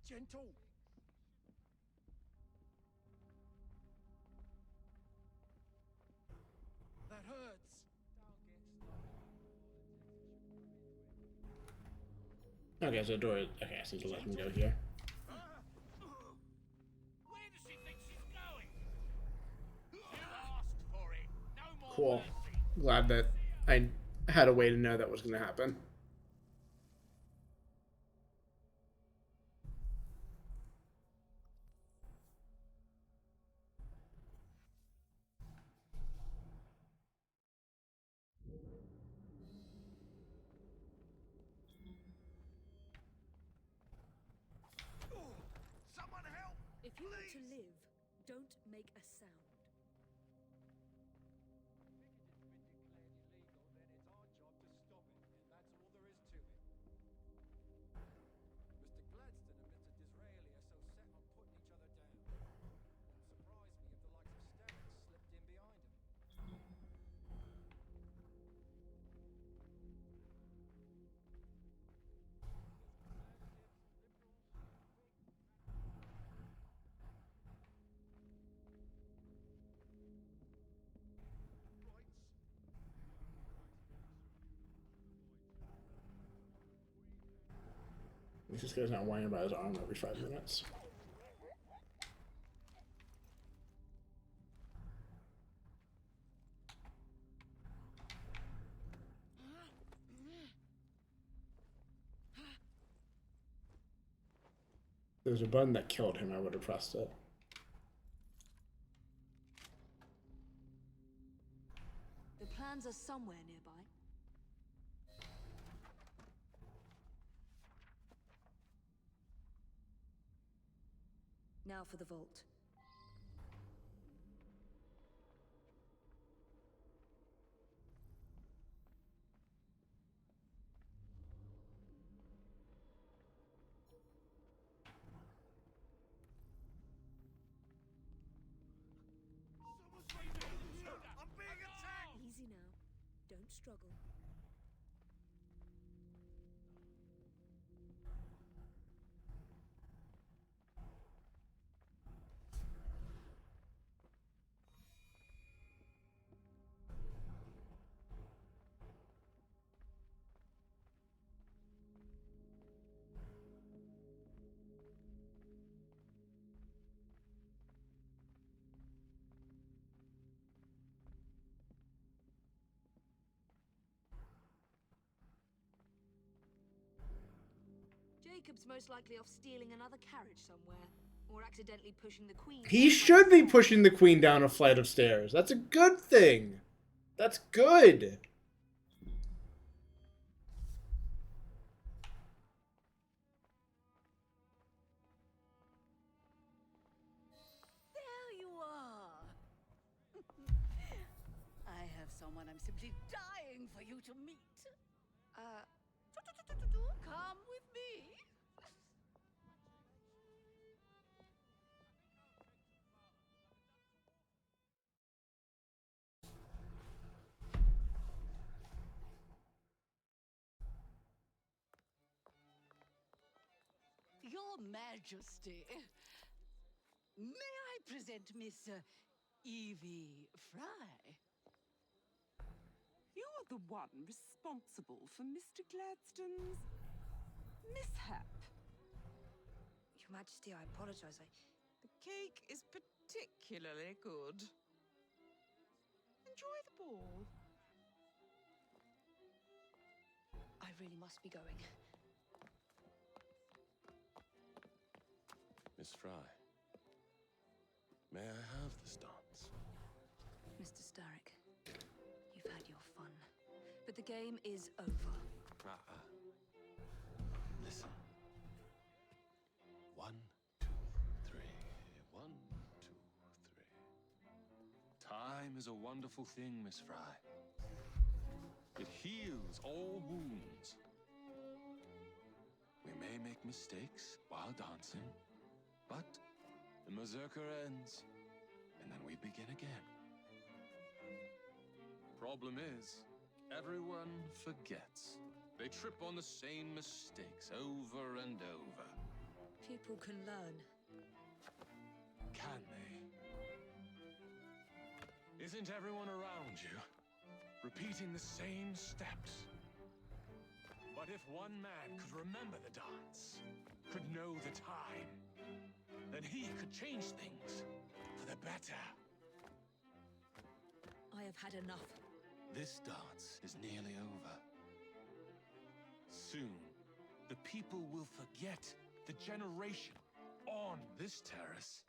Gentle. That hurts. Okay, so door. Okay, I need to let him go here. Where does she think she's going? You asked for it. No more Cool. mercy. Glad that I had a way to know that was going to happen. Someone help! If you want to live, don't make a sound. This guy's not whining about his arm every 5 minutes. If there's a button that killed him, I would have pressed it. The plans are somewhere nearby. Now for the vault. Don't struggle. Jacob's most likely off stealing another carriage somewhere, or accidentally pushing the queen. He should be pushing the queen down a flight of stairs. That's a good thing. That's good. There you are. I have someone I'm simply dying for you to meet. Come with me. Your Majesty, may I present Miss Evie Fry? You're the one responsible for Mr. Gladstone's mishap. Your Majesty, I apologize. The cake is particularly good. Enjoy the ball. I really must be going. Miss Fry, may I have this dance? Mr. Starrick, you've had your fun, but the game is over. Listen. 1, 2, 3. 1, 2, 3. Time is a wonderful thing, Miss Fry. It heals all wounds. We may make mistakes while dancing, but the Berserker ends, and then we begin again. Problem is, everyone forgets. They trip on the same mistakes over and over. People can learn. Can they? Isn't everyone around you repeating the same steps? But if one man could remember the dance, could know the time, then he could change things for the better. I have had enough. This dance is nearly over. Soon, the people will forget the generation on this terrace.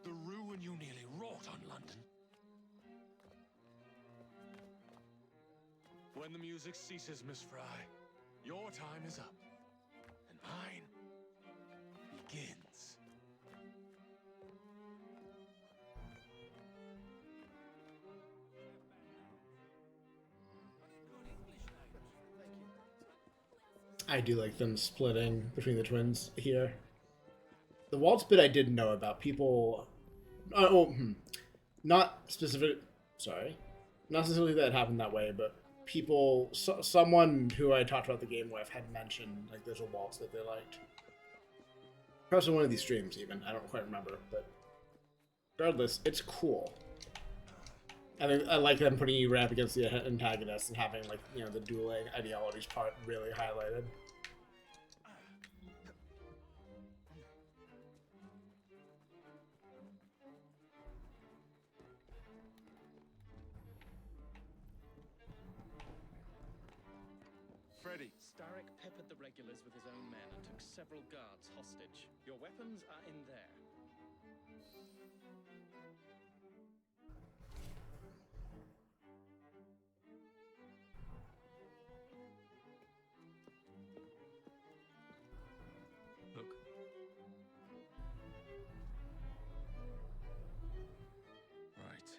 The ruin you nearly wrought on London. When the music ceases, Miss Fry, your time is up, and mine begins. I do like them splitting between the twins here. The waltz bit I didn't know about. People... Not specific... Sorry. Not specifically that it happened that way, but people... someone who I talked about the game with had mentioned, like, there's a waltz that they liked. Perhaps in one of these streams, even. I don't quite remember, but... Regardless, it's cool. I like them putting you right up against the antagonist and having, like, you know, the dueling ideologies part really highlighted. Freddy. Starrick peppered the regulars with his own men and took several guards hostage. Your weapons are in there. Look. Right.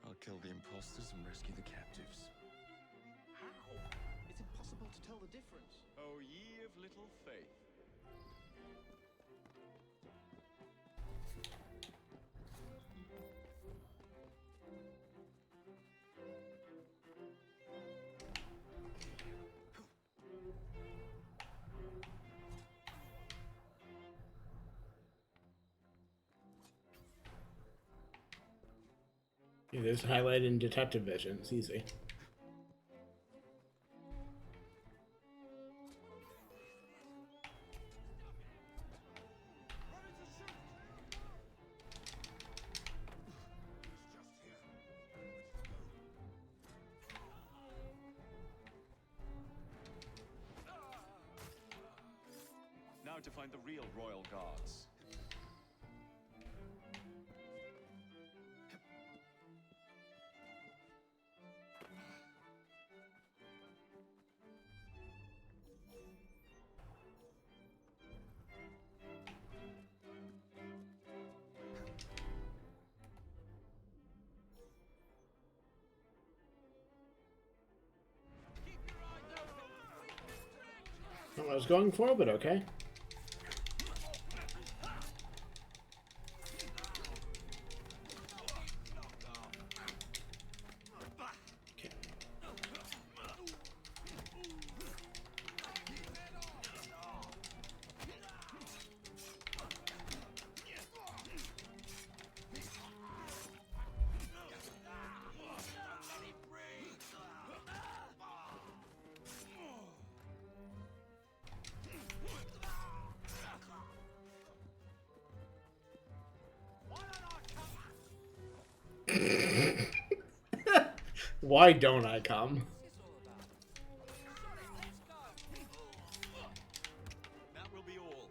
I'll kill the imposters and rescue the captives. How? It's impossible to tell the difference. Oh, ye of little faith. There's highlighted in detective vision. It's easy. Now to find the real royal guards. Not what I was going for, but okay. Why don't I come? That will be all.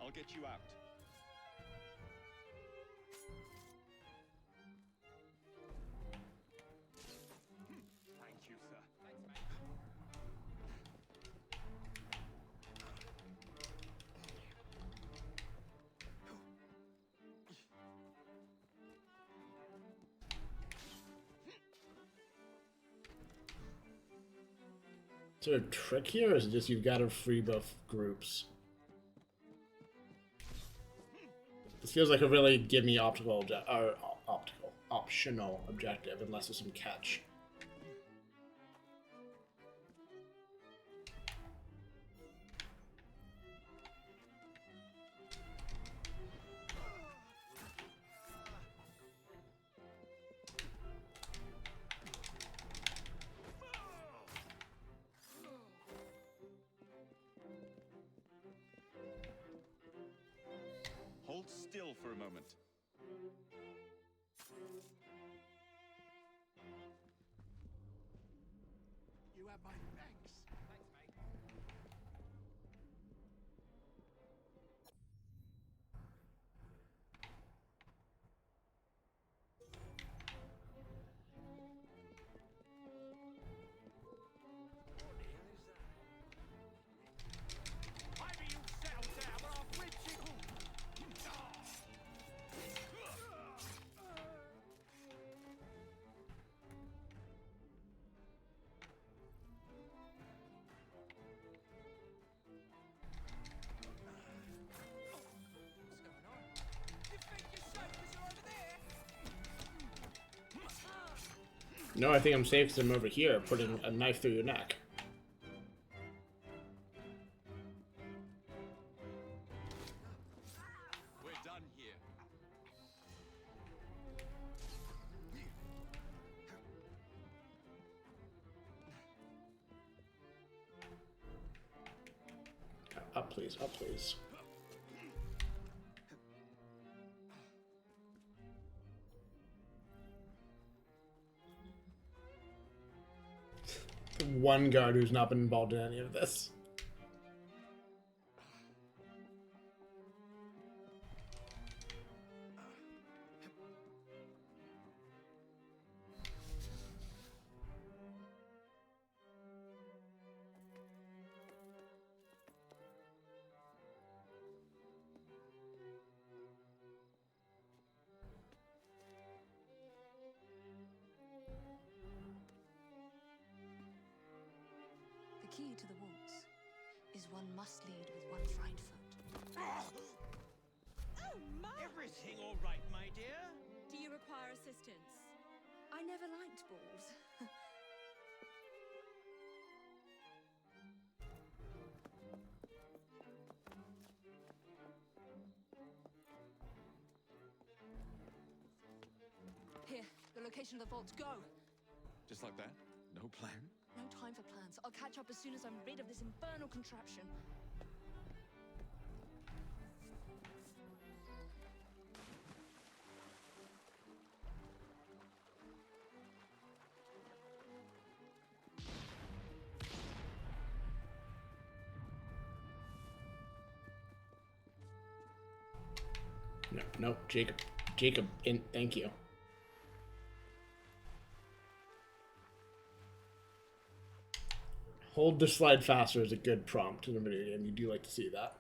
I'll get you out. Thank you, sir. Is there a trick here, or is it just you've got to free both groups? This feels like a really give me optional objective, unless there's some catch. Hold still for a moment. You have my thanks. Thanks, mate. No, I think I'm safe because I'm over here, putting a knife through your neck. We're done here. Up, please. Up, please. One guard who's not been involved in any of this. The key to the walls is one must lead with one right foot. Oh, my! Everything all right, my dear? Do you require assistance? I never liked balls. location of the vault. Go! Just like that? No plan? No time for plans. I'll catch up as soon as I'm rid of this infernal contraption. No, no, Jacob. Jacob, thank you. Hold the slide faster is a good prompt in a video game. You do like to see that.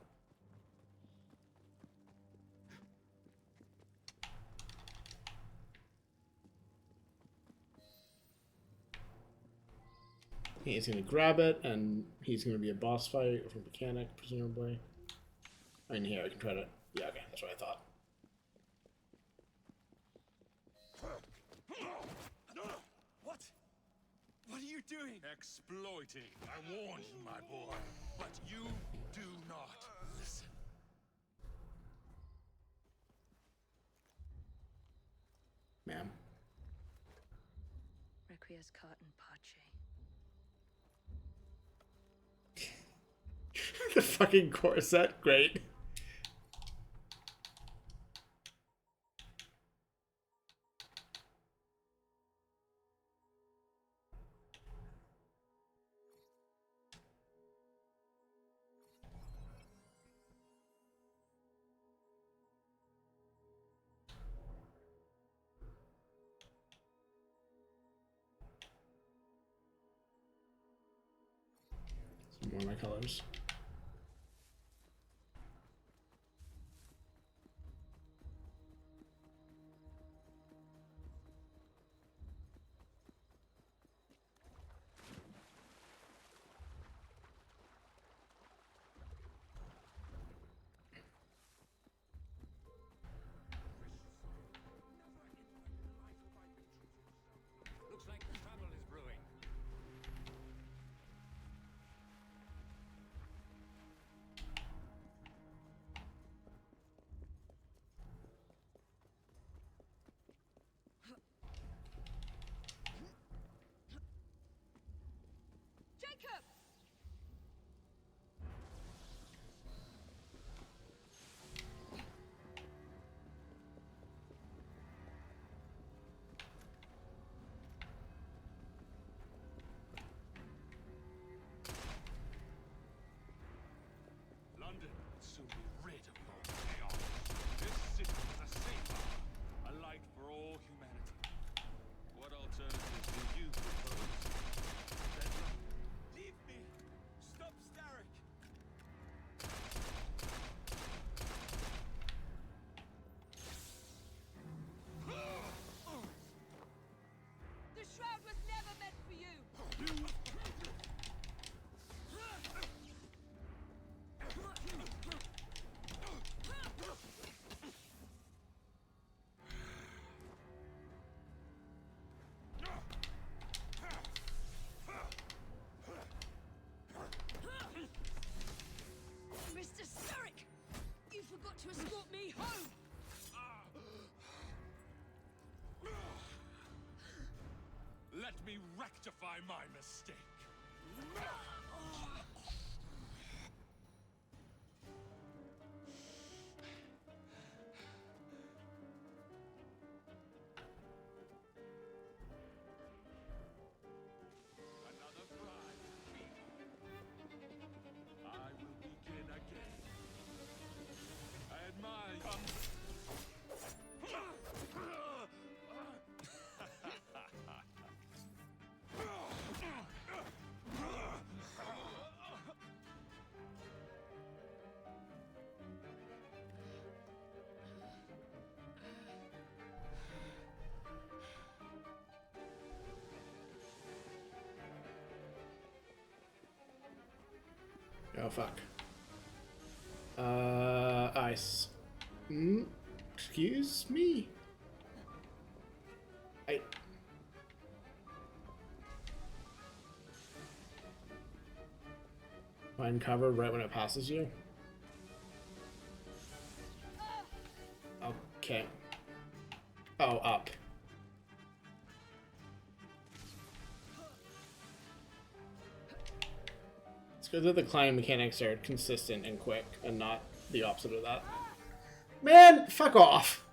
He's going to grab it, and he's going to be a boss fight with a mechanic, presumably. I mean, here, I can try to... Yeah, okay, that's what I thought. What? What are you doing? Exploiting. I warned you, my boy. But you do not listen. Ma'am. Requiescat in pace. The fucking corset, great. Some more of my colors. Looks like trouble is brewing. Jacob! London will soon be rid of your chaos. This city is a safe harbor, a light for all humanity. What alternatives do you propose? Leave me! Stop Starrick! The shroud was never meant for you! Mr. Starrick! You forgot to escort me home! Let me rectify my mistake. Another prize. I will begin again. I admire Oh, fuck. Ice. Excuse me? Find cover right when it passes you? Okay. Oh, up. good that the climbing mechanics are consistent and quick, and not the opposite of that. Man, fuck off!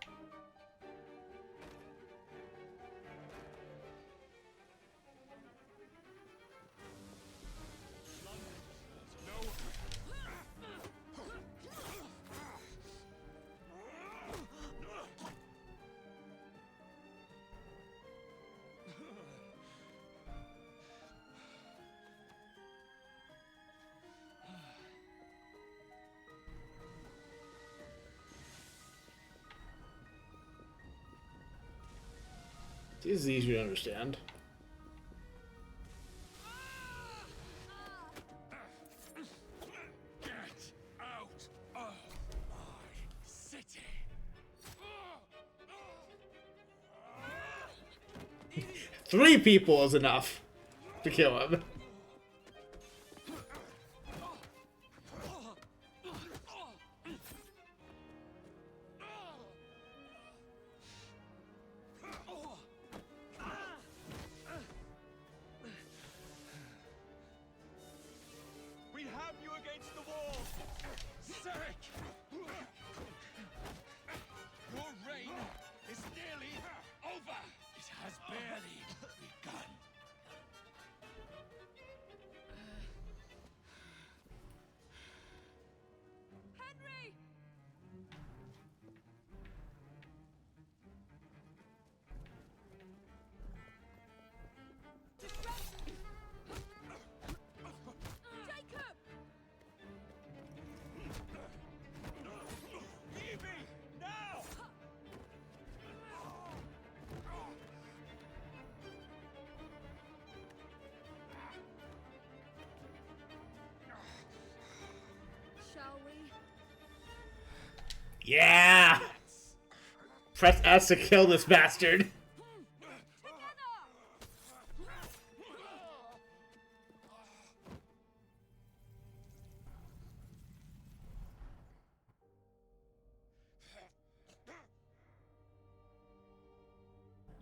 This is easier to understand. Get out of my city! 3 people is enough to kill him. We have you against the wall! Zarek! Your reign is nearly over! It has barely begun. Henry! Jacob! Evie! Now! Shall we? Yeah! Press S to kill this bastard.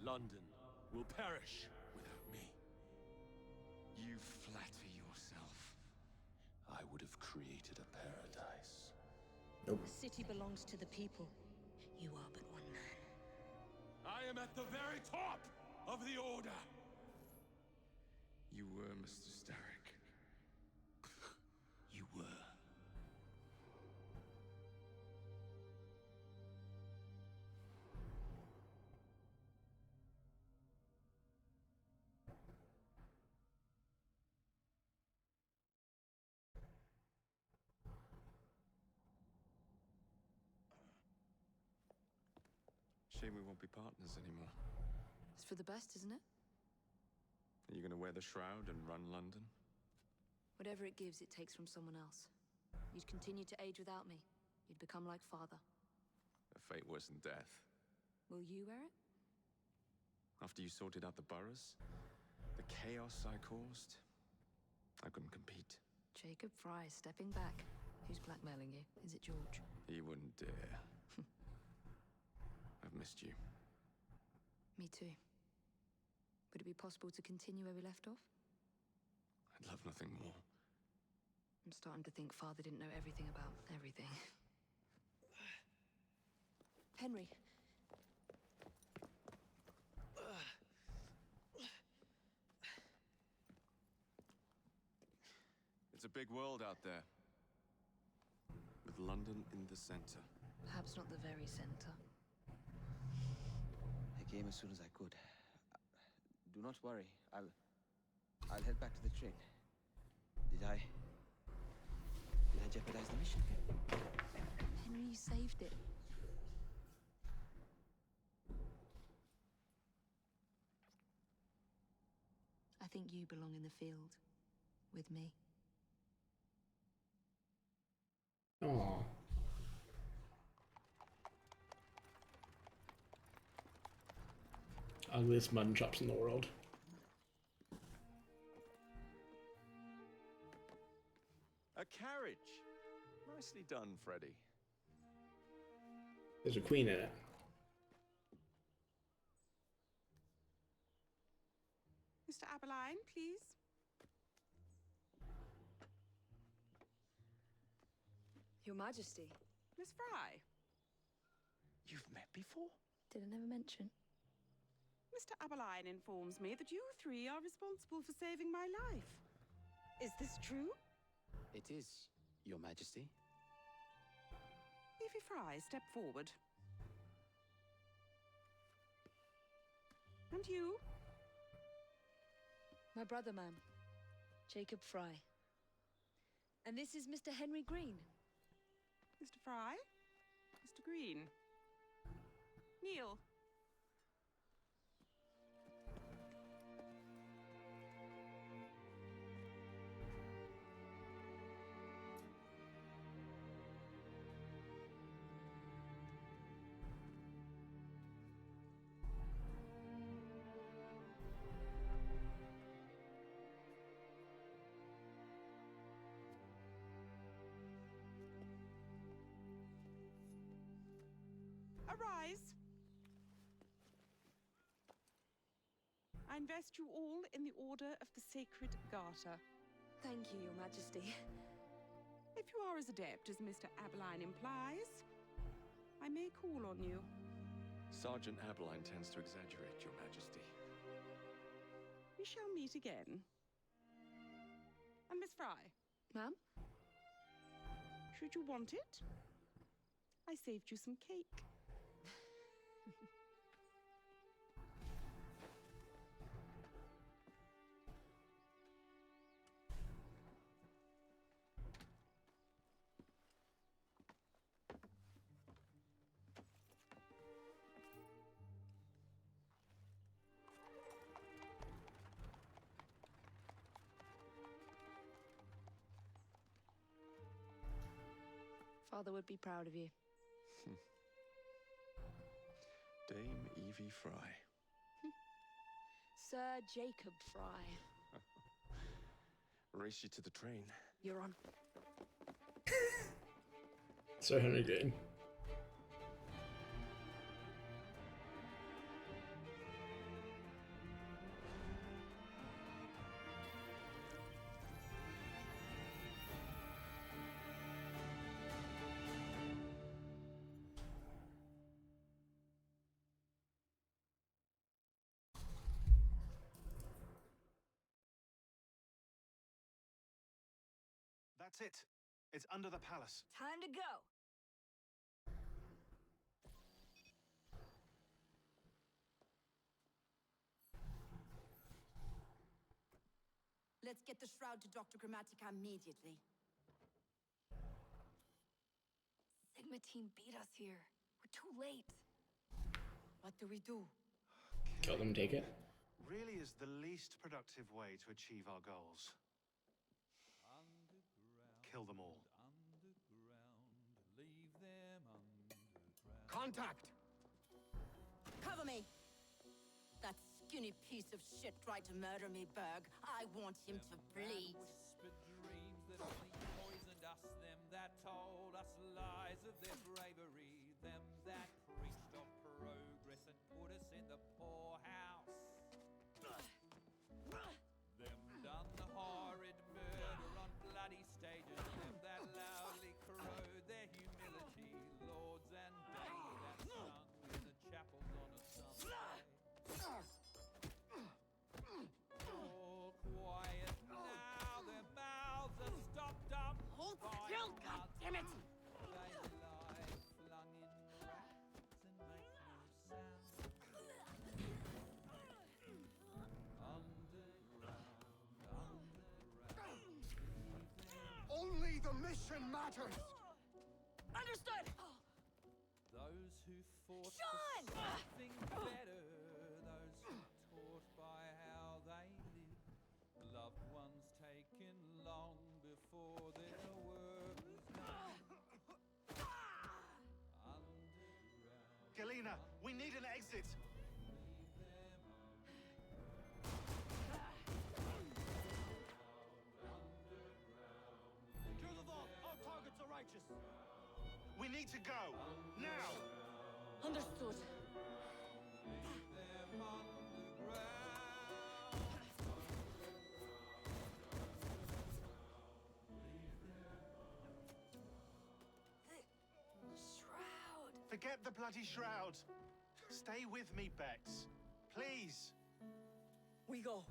London will perish without me. You flatter yourself. I would have created a paradise. The city belongs to the people. You are but one man. I am at the very top of the Order. You were, Mr. Starrick. You were. Shame we won't be partners anymore. It's for the best, isn't it? Are you gonna wear the shroud and run London? Whatever it gives, it takes from someone else. You'd continue to age without me. You'd become like father. A fate worse than death. Will you wear it? After you sorted out the boroughs, the chaos I caused, I couldn't compete. Jacob Fry stepping back. Who's blackmailing you? Is it George? He wouldn't dare. I've missed you. Me too. Would it be possible to continue where we left off? I'd love nothing more. I'm starting to think Father didn't know everything about everything. Henry. It's a big world out there. With London in the center. Perhaps not the very center. I came as soon as I could. Do not worry. I'll head back to the train. Did I jeopardize the mission? Henry, you saved it. I think you belong in the field. With me. Aww. Ugliest mutton chops in the world. A carriage! Nicely done, Freddy. There's a queen in it. Mr. Aberline, please. Your Majesty. Miss Fry. You've met before? Did I never mention? Mr. Aberline informs me that you three are responsible for saving my life. Is this true? It is, Your Majesty. Evie Fry, step forward. And you? My brother, ma'am. Jacob Fry. And this is Mr. Henry Green. Mr. Fry? Mr. Green? Kneel. Arise. I invest you all in the Order of the Sacred Garter. Thank you, Your Majesty. If you are as adept as Mr. Aberline implies, I may call on you. Sergeant Aberline tends to exaggerate, Your Majesty. We shall meet again. And Miss Fry? Ma'am? Should you want it? I saved you some cake. Father would be proud of you. Dame Evie Fry. Sir Jacob Fry. Race you to the train. You're on. Sir Henry Green. That's it. It's under the palace. Time to go. Let's get the shroud to Dr. Grammatica immediately. Sigma team beat us here. We're too late. What do we do? Kill them, take it. Really is the least productive way to achieve our goals. Kill them all. Contact! Cover me! That skinny piece of shit tried to murder me, Berg. I want him to bleed. Dreams that only poisoned us, them that told us lies of their bravery, them that preached of progress and put us in the poorhouse. Them done the horrid murder on bloody stages, them that loudly corrode their humility, lords and dames that sung in the chapels on a Sunday. All quiet now, their mouths are stopped up. Hold still, goddammit! They lie flung in racks and make no sound. Only the mission matters! Understood! Those who fought Sean! for something better, those who taught by how they lived, loved ones taken long before their work was done. Galena, we need an exit! Kill the vault! All targets are righteous! We need to go! Now! Understood. Forget the bloody shroud. Stay with me, Bex. Please. We go.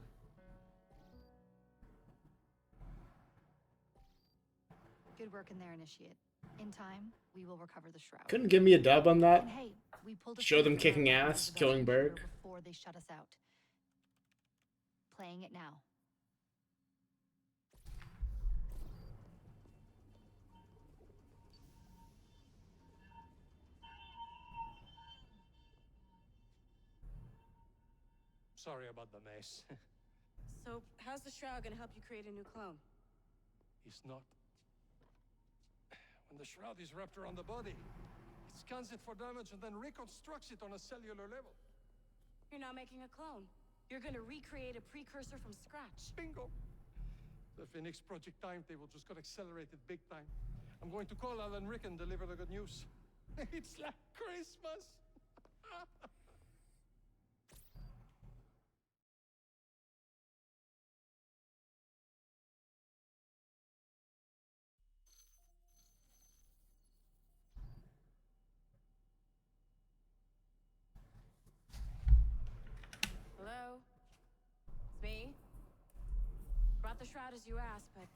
Good work in there, Initiate. In time, we will recover the shroud. Couldn't give me a dub on that. And hey, we pulled a Show few them of our kicking weapons ass, of the killing Computer Berg. before they shut us out. Playing it now. Sorry about the mess. So, how's the shroud gonna help you create a new clone? It's not. When the shroud is wrapped around the body, it scans it for damage and then reconstructs it on a cellular level. You're not making a clone. You're gonna recreate a precursor from scratch. Bingo! The Phoenix Project timetable just got accelerated big time. I'm going to call Alan Rick and deliver the good news. It's like Christmas! Hello? It's me. Brought the shroud as you asked, but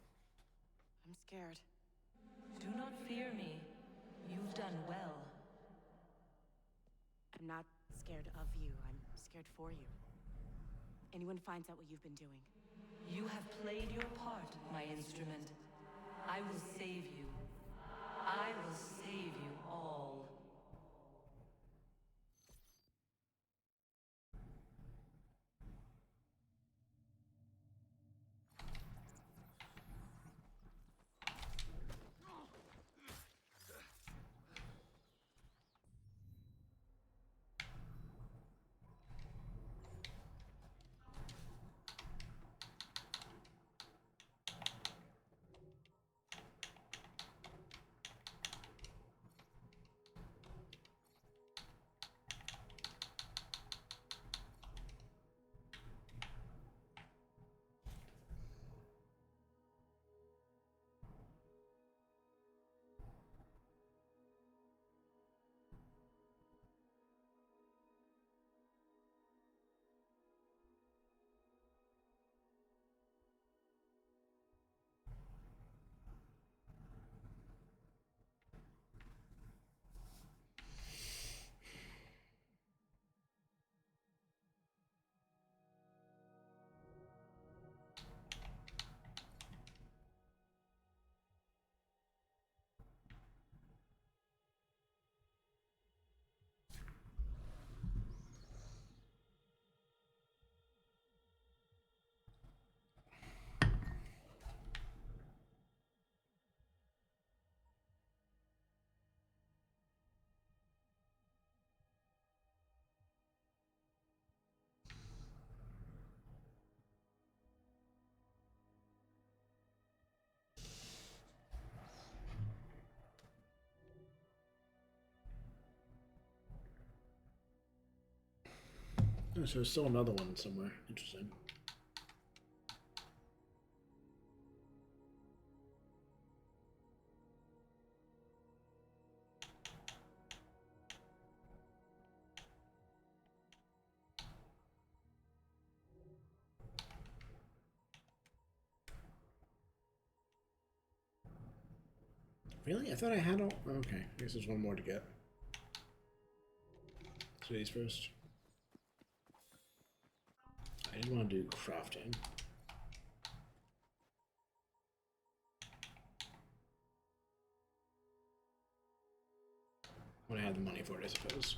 I'm scared. Do not fear me. You've done well. I'm not scared of you. I'm scared for you. Anyone finds out what you've been doing. You have played your part, my instrument. I will save you. I will save you all. Oh, so there's still another one somewhere. Interesting. Really? I thought I had all... Okay, I guess there's one more to get. So these first. I didn't want to do crafting. When I had the money for it, I suppose.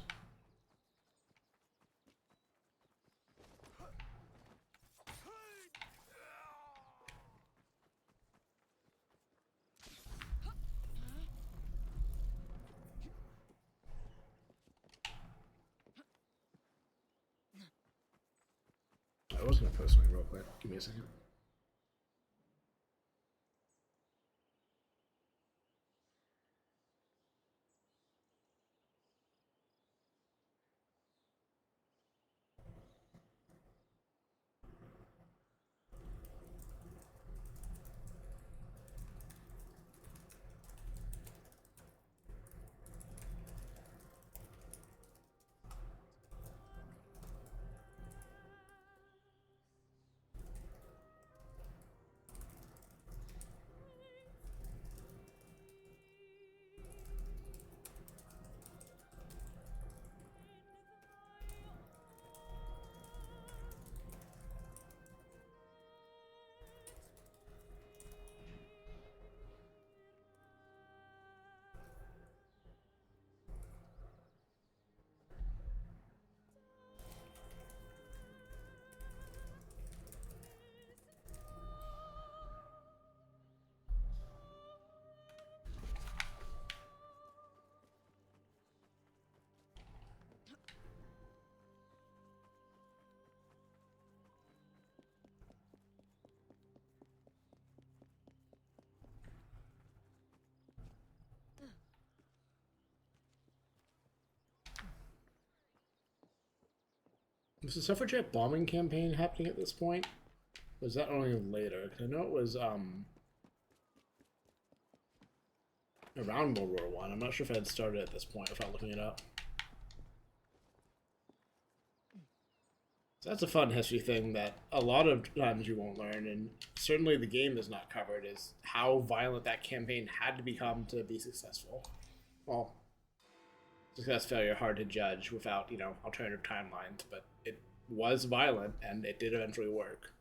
I was going to post something real quick. Give me a second. Was the suffragette bombing campaign happening at this point? Was that only later? Because I know it was around World War One. I'm not sure if it had started at this point without looking it up. So that's a fun history thing that a lot of times you won't learn, and certainly the game is not covered, is how violent that campaign had to become to be successful. Well, success, failure, hard to judge without, you know, alternative timelines, but it was violent, and it did eventually work.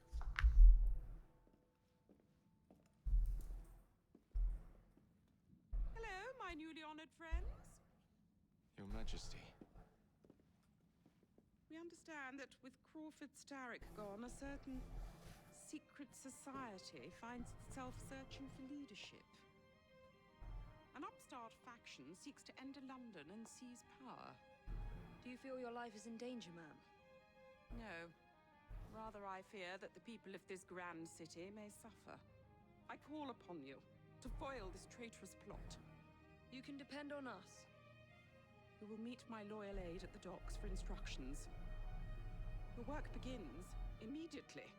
Hello, my newly honored friends. Your Majesty. We understand that with Crawford Starrick gone, a certain secret society finds itself searching for leadership. An upstart faction seeks to enter London and seize power. Do you feel your life is in danger, ma'am? No. Rather, I fear that the people of this grand city may suffer. I call upon you to foil this traitorous plot. You can depend on us. You will meet my loyal aide at the docks for instructions. Your work begins immediately.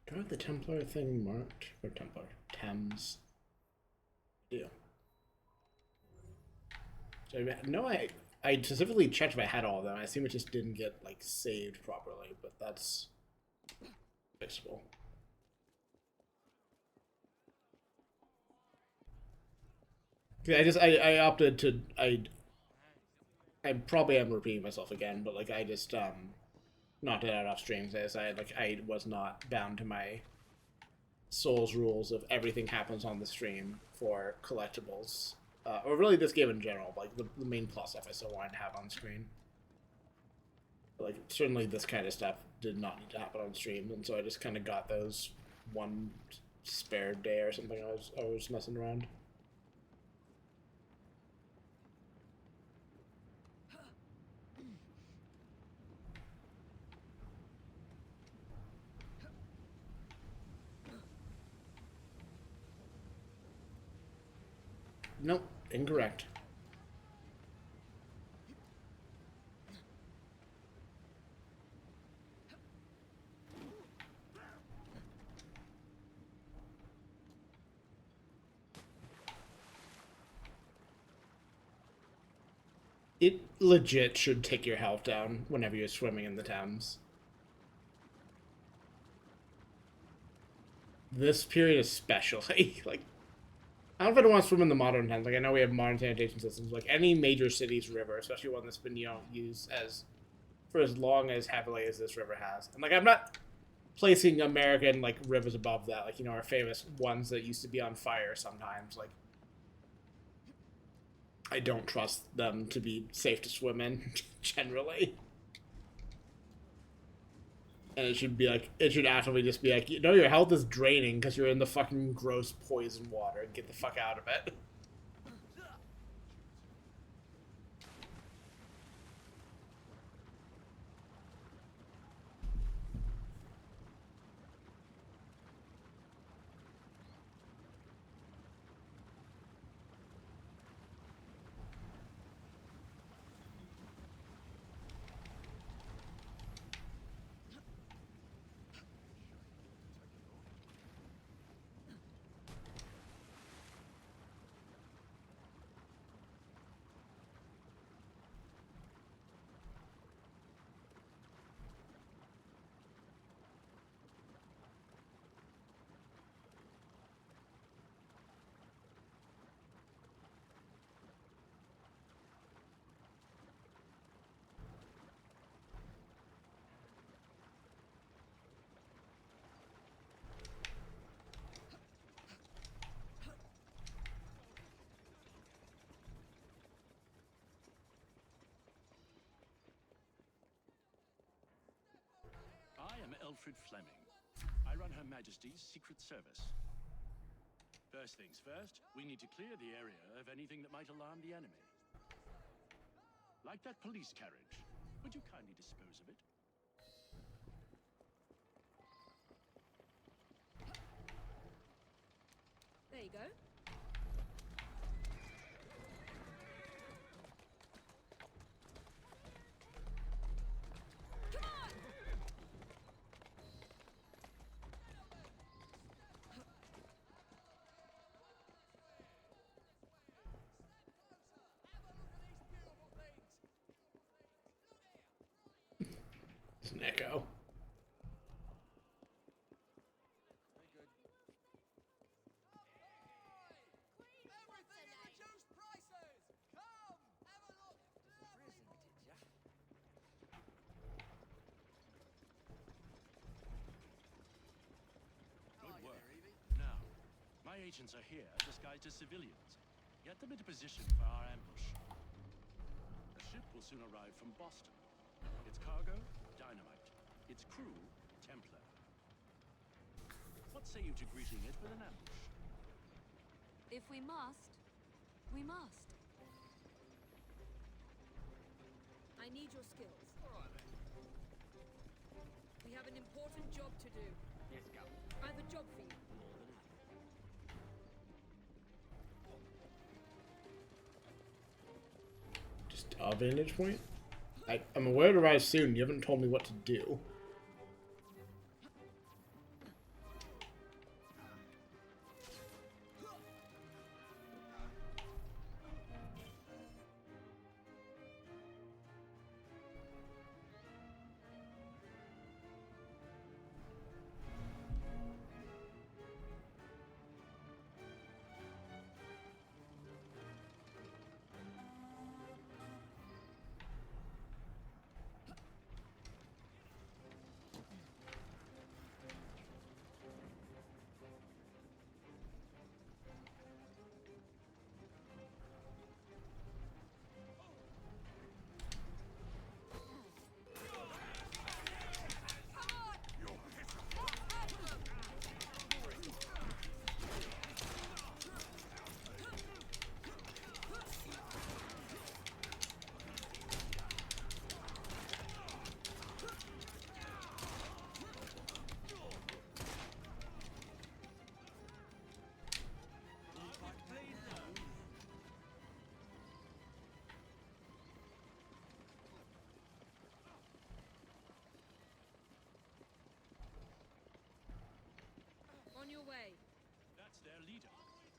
Do I have the Templar thing marked? Or Templar? Thames. Yeah. So I specifically checked if I had all of them. I assume it just didn't get like saved properly, but that's fixable. I opted to I probably am repeating myself again, but like I just knocked it out off streams. I decided like I was not bound to my Souls rules of everything happens on the stream for collectibles. Or really this game in general, like the main plus stuff I still wanted to have on screen. Like certainly this kind of stuff did not need to happen on stream, and so I just kind of got those one spare day or something I was messing around. Nope, incorrect. It legit should take your health down whenever you're swimming in the Thames. This period especially, like, I don't know if I want to swim in the modern times. Like, I know we have modern sanitation systems. Like, any major city's river, especially one that's been, you know, used as for as long as heavily as this river has. And, like, I'm not placing American, like, rivers above that. Like, you know, our famous ones that used to be on fire sometimes. Like, I don't trust them to be safe to swim in, generally. And it should be like, it should actually just be like, you know, your health is draining because you're in the fucking gross poison water. Get the fuck out of it. I am Elfred Fleming. I run Her Majesty's Secret Service. First things first, we need to clear the area of anything that might alarm the enemy. Like that police carriage. Would you kindly dispose of it? There you go. It's an echo. Good work. Now, my agents are here disguised as civilians. Get them into position for our ambush. A ship will soon arrive from Boston. Its cargo, dynamite. Its crew, Templar. What say you to greeting it with an ambush? If we must, we must. I need your skills. We have an important job to do. Let's go. I have a job for you. Just a vantage point? I'm aware to rise soon. You haven't told me what to do. On your way. That's their leader.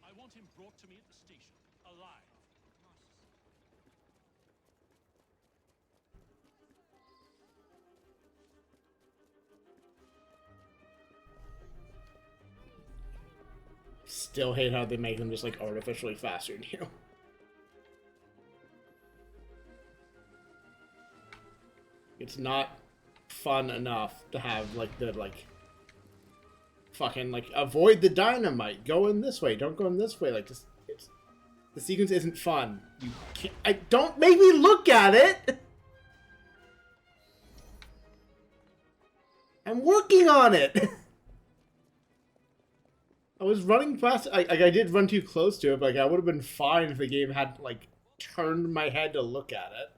I want him brought to me at the station, alive. Still hate how they make them just like artificially faster than you. It's not fun enough to have like the fucking like avoid the dynamite. Go in this way. Don't go in this way. Like just the sequence isn't fun. You can't. Don't make me look at it. I'm working on it. I was running past. I did run too close to it. But, like I would have been fine if the game had like turned my head to look at it.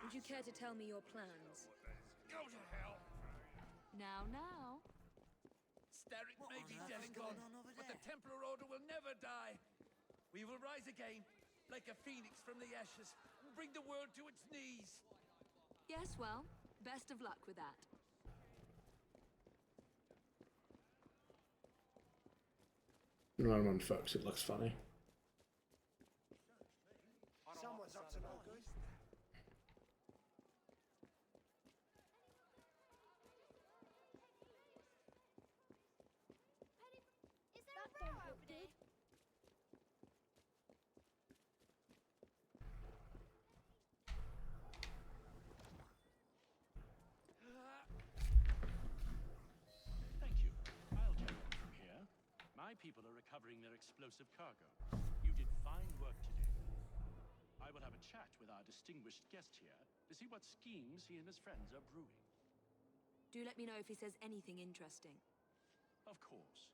Would you care to tell me your plans? Go to hell! Now. Starrick may be dead and gone, but the Templar Order will never die. We will rise again, like a phoenix from the ashes, and bring the world to its knees. Yes, well, best of luck with that. Run on, folks. It looks funny. Someone's up to no good. Is there a row over there? Thank you. I'll carry on from here. My people are recovering their explosive cargo. You did fine work today. I will have a chat with our distinguished guest here to see what schemes he and his friends are brewing. Do let me know if he says anything interesting. Of course.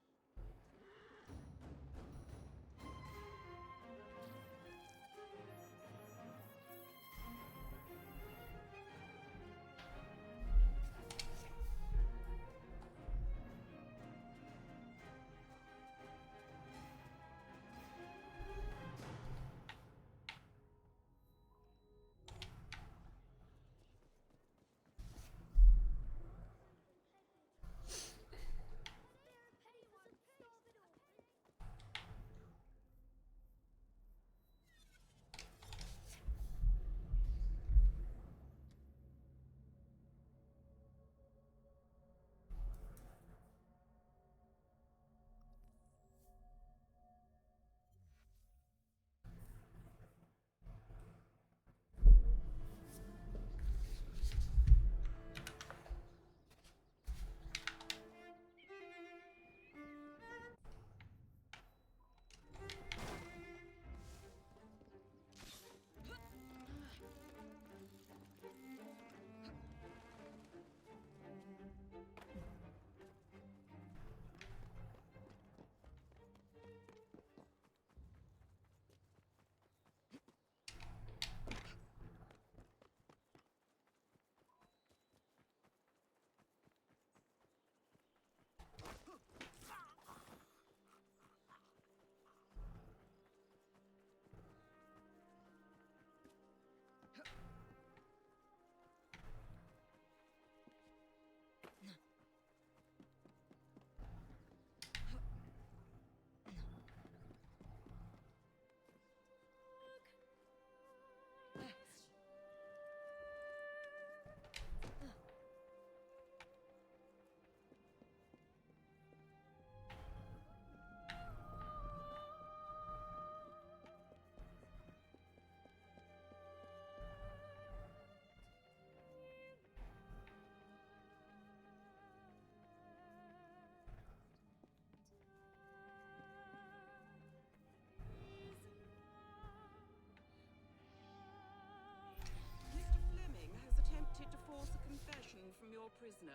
your prisoner.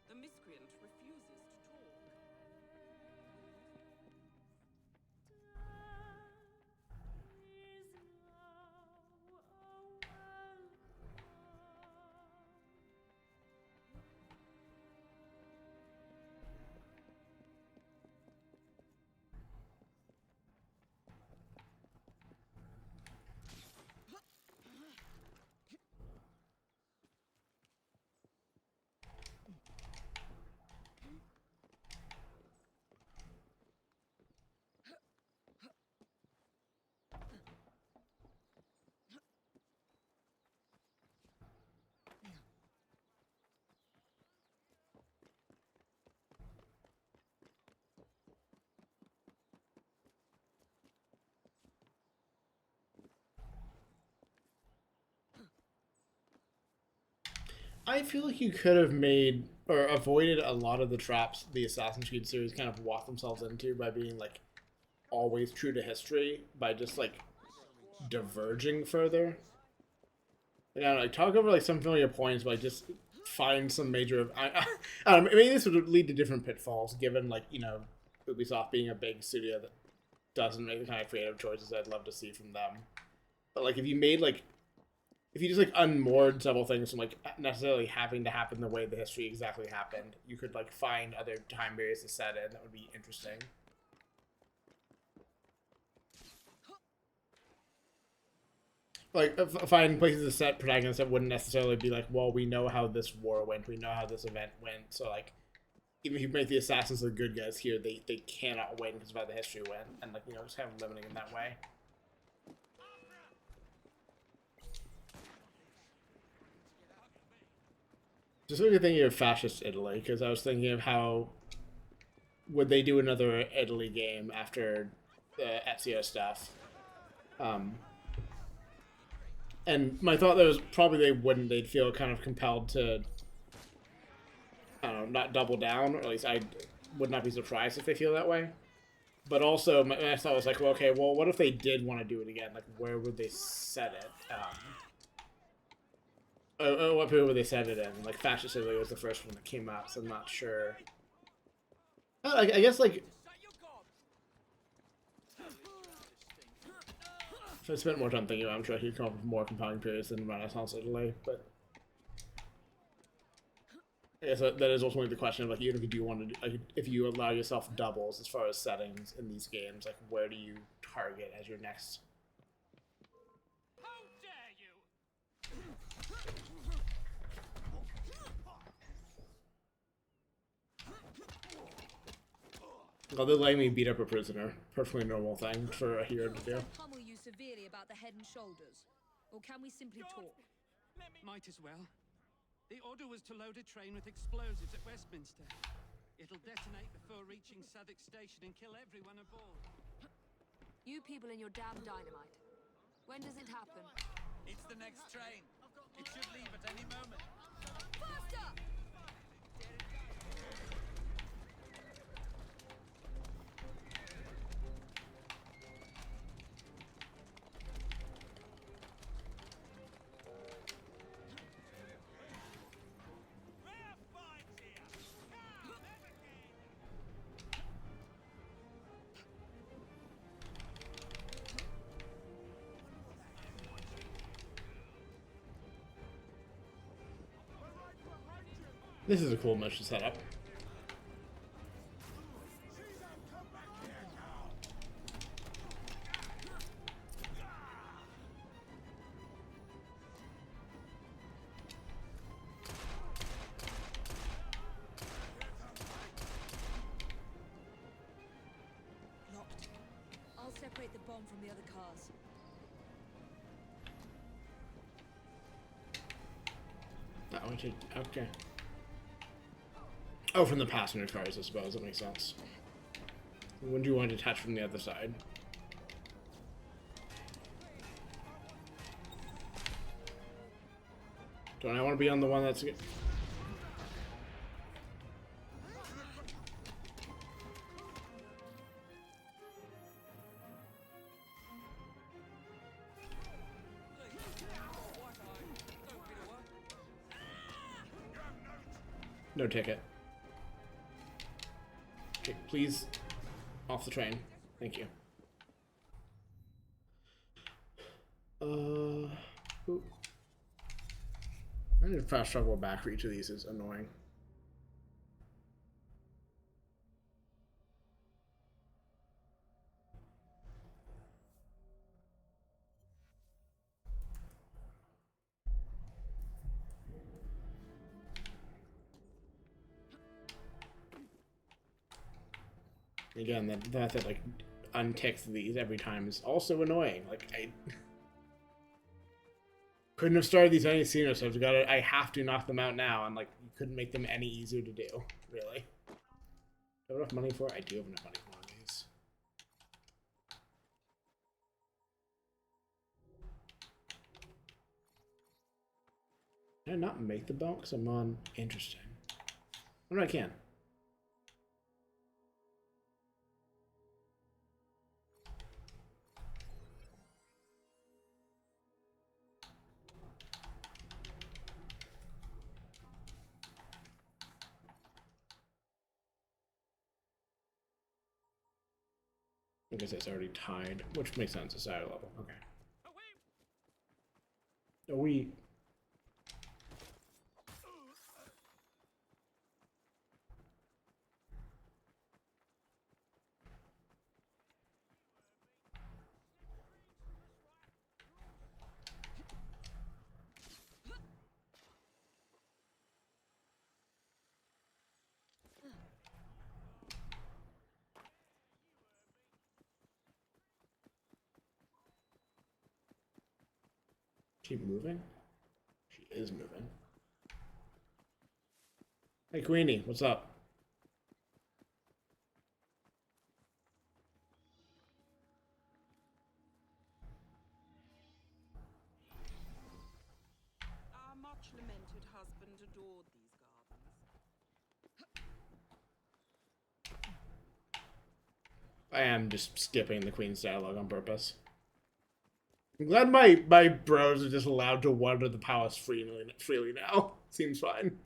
The miscreant refuses to talk. I feel like you could have made or avoided a lot of the traps the Assassin's Creed series kind of walk themselves into by being like always true to history by just like diverging further. Like, I don't know, like talk over like some familiar points, but like just find some major. I don't know, maybe this would lead to different pitfalls, given like Ubisoft being a big studio that doesn't make the kind of creative choices I'd love to see from them. But like if you made like if you just like unmoored several things from like necessarily having to happen the way the history exactly happened, you could like find other time periods to set in that would be interesting. Like find places to set protagonists that wouldn't necessarily be like, well, we know how this war went, we know how this event went, so like even if you make the assassins the good guys here, they cannot win because of how the history went, and like just kind of limiting in that way. Just really thinking of fascist Italy, because I was thinking of how would they do another Italy game after the Ezio stuff. And my thought there was probably they wouldn't. They'd feel kind of compelled to, I don't know, not double down, or at least I would not be surprised if they feel that way. But also, my thought was like, well, okay, well, what if they did want to do it again? Like, where would they set it? What period would they set it in? Like, Fascist Italy was the first one that came out, so I'm not sure. I guess, like, if I spent more time thinking about it, I'm sure I could come up with more compelling periods than Renaissance Italy, but I guess that is ultimately the question of, like, even if you do want to, like, if you allow yourself doubles as far as settings in these games, like, where do you target as your next... Well, they're letting me beat up a prisoner. Perfectly normal thing for a hero to do. Pummel you severely about the head and shoulders, or can we simply talk? Might as well. The order was to load a train with explosives at Westminster. It'll detonate before reaching Southwark Station and kill everyone aboard. You people and your damn dynamite. When does it happen? It's the next train. It should leave at any moment. Faster! This is a cool mission setup. Locked. I'll separate the bomb from the other cars. Okay. Oh, from the passenger cars, I suppose. That makes sense. When do you want to detach from the other side? Don't I want to be on the one that's... No ticket. Okay, please. Off the train. Thank you. Ooh. I need to fast travel back for each of these is annoying. Again, that like unticks these every time is also annoying. Like I couldn't have started these any sooner, so I have to knock them out now, and like you couldn't make them any easier to do, really. Do I have enough money for it? I do have enough money for one of these. Did I not make the belt? Because I'm on interesting. Oh no, I can. I guess it's already tied, which makes sense. It's at a level. Okay. Are we? She moving? She is moving. Hey, Queenie, what's up? Our much lamented husband adored these gardens. I am just skipping the Queen's dialogue on purpose. I'm glad my bros are just allowed to wander the palace freely now. Seems fine.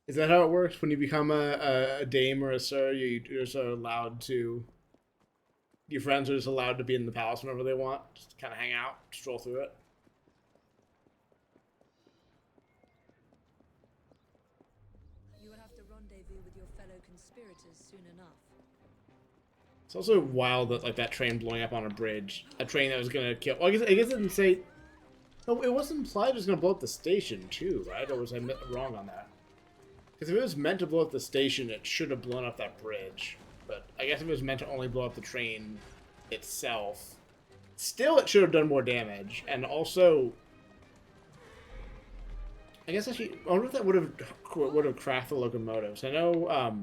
Is that how it works? When you become a dame or a sir, you're just allowed to... Your friends are just allowed to be in the palace whenever they want? Just kind of hang out, stroll through it? You will have to rendezvous with your fellow conspirators soon enough. It's also wild that like that train blowing up on a bridge, a train that was gonna kill. Well, I guess it didn't say. No, it wasn't implied it was gonna blow up the station too, right? Or was I wrong on that? Because if it was meant to blow up the station, it should have blown up that bridge. But I guess if it was meant to only blow up the train itself, still it should have done more damage. And also, I guess actually, I wonder if that would have cracked the locomotives. I know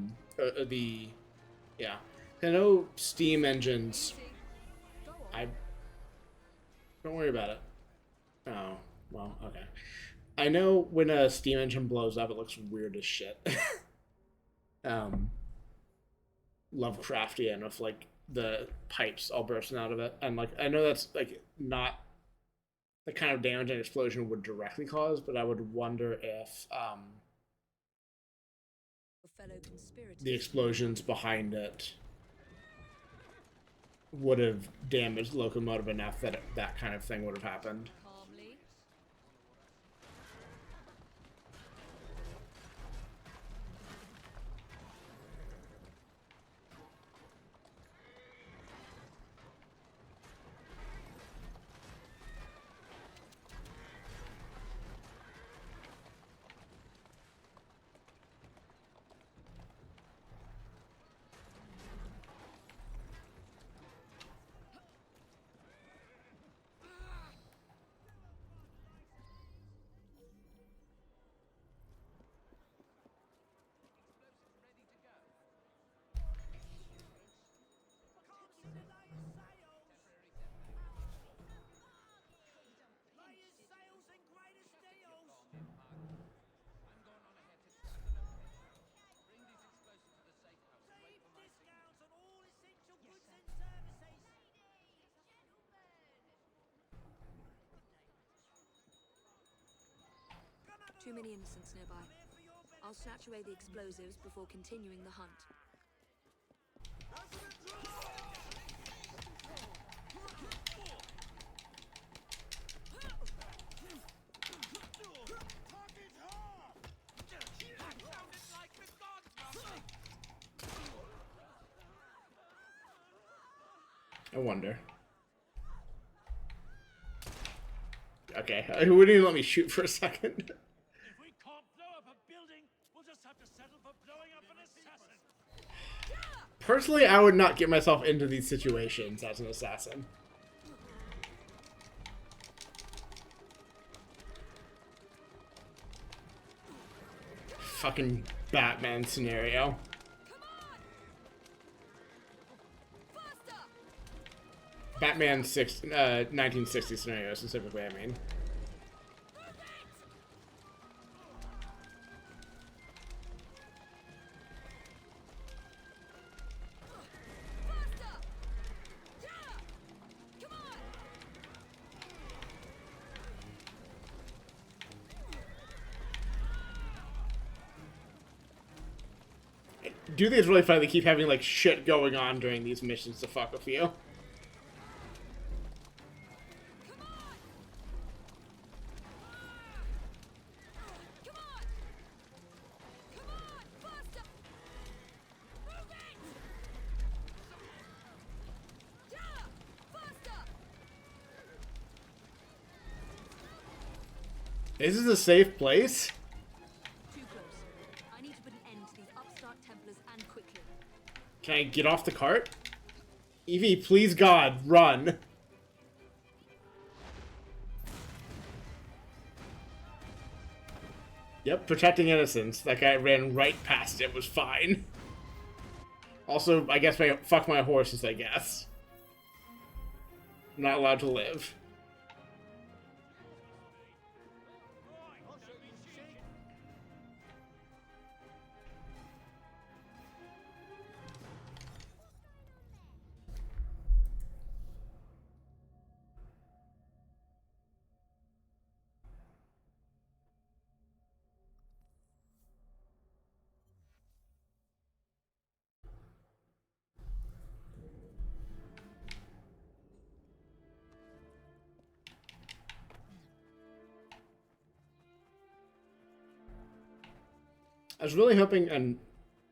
yeah. I know steam engines. Don't worry about it. Oh, well, okay. I know when a steam engine blows up, it looks weird as shit. Lovecraftian with like the pipes all bursting out of it, and like I know that's like not the kind of damage an explosion would directly cause, but I would wonder if the explosions behind it would have damaged the locomotive enough that that kind of thing would have happened. too many innocents nearby. I'll snatch away the explosives before continuing the hunt. I wonder. Okay, who wouldn't even let me shoot for a second? If we can't blow up a building, we'll just have to settle for blowing up an assassin. Personally, I would not get myself into these situations as an assassin. Fucking Batman scenario. Batman 1960 scenario specifically, I mean. Do think it's really funny they keep having like shit going on during these missions to fuck with you. This is a safe place? Too close. I need to put an end to these upstart Templars and quickly. Can I get off the cart? Evie, please God, run. Yep, protecting innocence. That guy ran right past it, was fine. Also, I guess fuck my horses, I guess. I'm not allowed to live. I was really hoping, and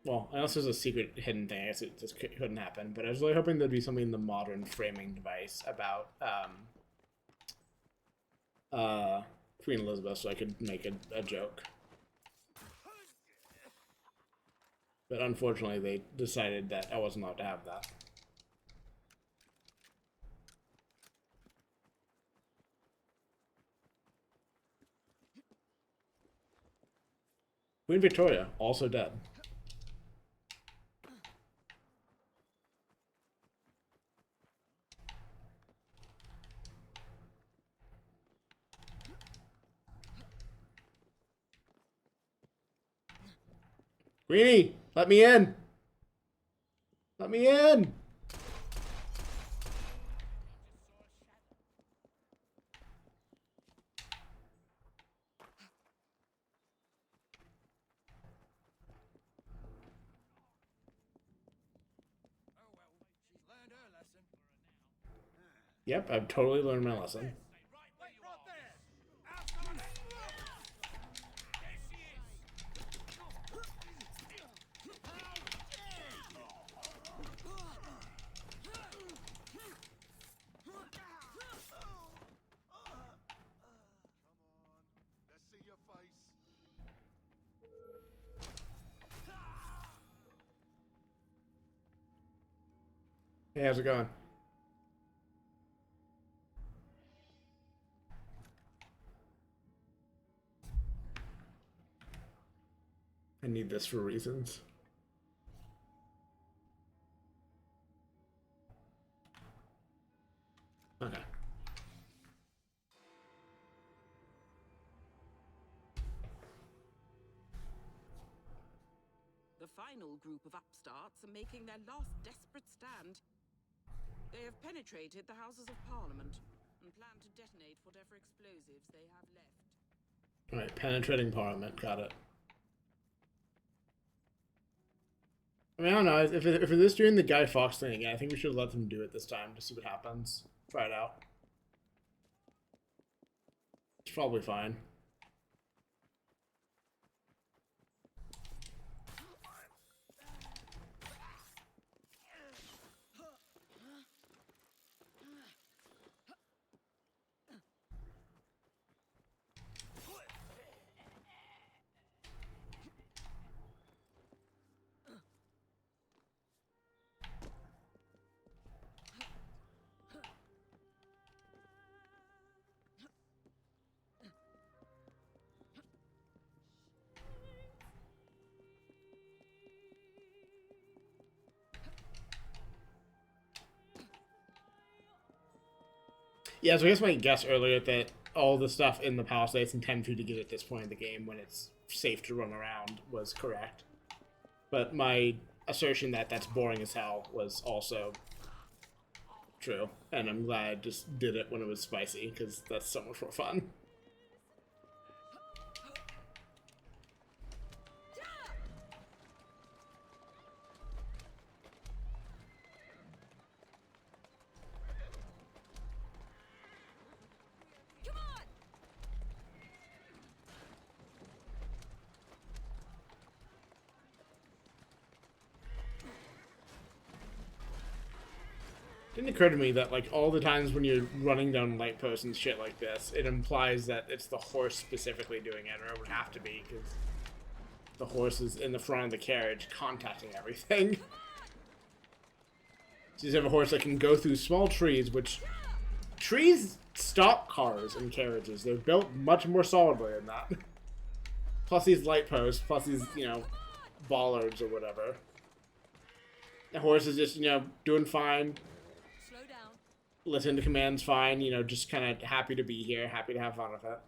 well, unless there's a secret hidden thing, I guess it just couldn't happen, but I was really hoping there'd be something in the modern framing device about Queen Elizabeth so I could make a joke. But unfortunately, they decided that I wasn't allowed to have that. Queen Victoria, also dead. Queenie, let me in! Let me in! Yep, I've totally learned my lesson. Hey, how's it going? I need this for reasons. Okay. The final group of upstarts are making their last desperate stand. They have penetrated the Houses of Parliament and plan to detonate whatever explosives they have left. Alright, penetrating Parliament. Got it. I mean, I don't know. If it is doing the Guy Fawkes thing again, I think we should let them do it this time to see what happens. Try it out. It's probably fine. Yeah, so I guess my guess earlier that all the stuff in the Palisades and 10 feet to get at this point in the game when it's safe to run around was correct. But my assertion that that's boring as hell was also true. And I'm glad I just did it when it was spicy, because that's so much more fun. It didn't occur to me that, like, all the times when you're running down light posts and shit like this, it implies that it's the horse specifically doing it, or it would have to be, because the horse is in the front of the carriage contacting everything. So you have a horse that can go through small trees, which... Trees stop cars and carriages. They're built much more solidly than that. Plus these light posts, plus these, you know, bollards or whatever. The horse is just, you know, doing fine. Listen to commands fine, you know, just kind of happy to be here, happy to have fun with it.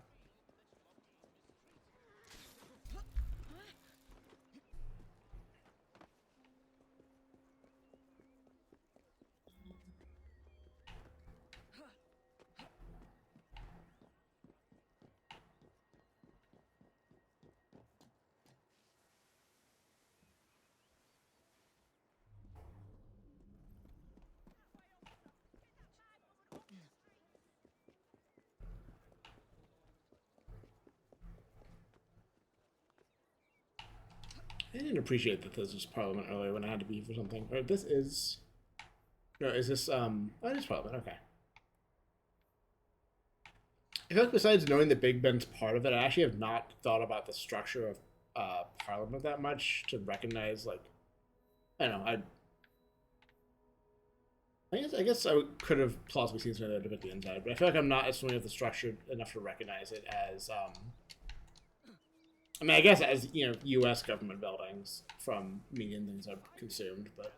I didn't appreciate that this was Parliament earlier when I had to be for something. Or this is... No, is this, Oh, it is Parliament, okay. I feel like besides knowing that Big Ben's part of it, I actually have not thought about the structure of Parliament that much to recognize, like... I don't know, I guess I could have plausibly seen something that at the inside, but I feel like I'm not as familiar with the structure enough to recognize it as, I mean, I guess as, you know, U.S. government buildings from media and things I've consumed, but...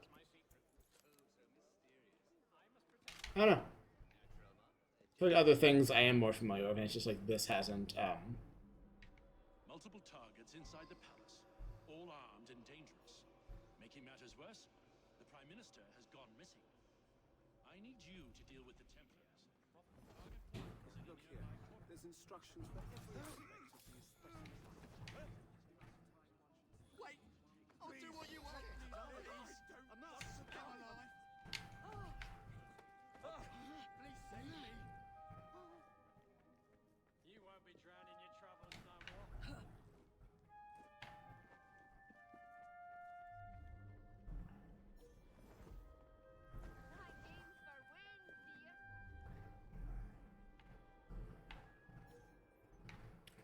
I don't know. I feel like other things I am more familiar with, and it's just like this hasn't, Multiple targets inside the palace, all armed and dangerous. Making matters worse, the Prime Minister has gone missing. I need you to deal with the Templars. Look here, there's instructions for every aspect of these specimens. Wait! I'll do what you want! Please, I'm not alive! Please save me! You won't be drowning your troubles no more.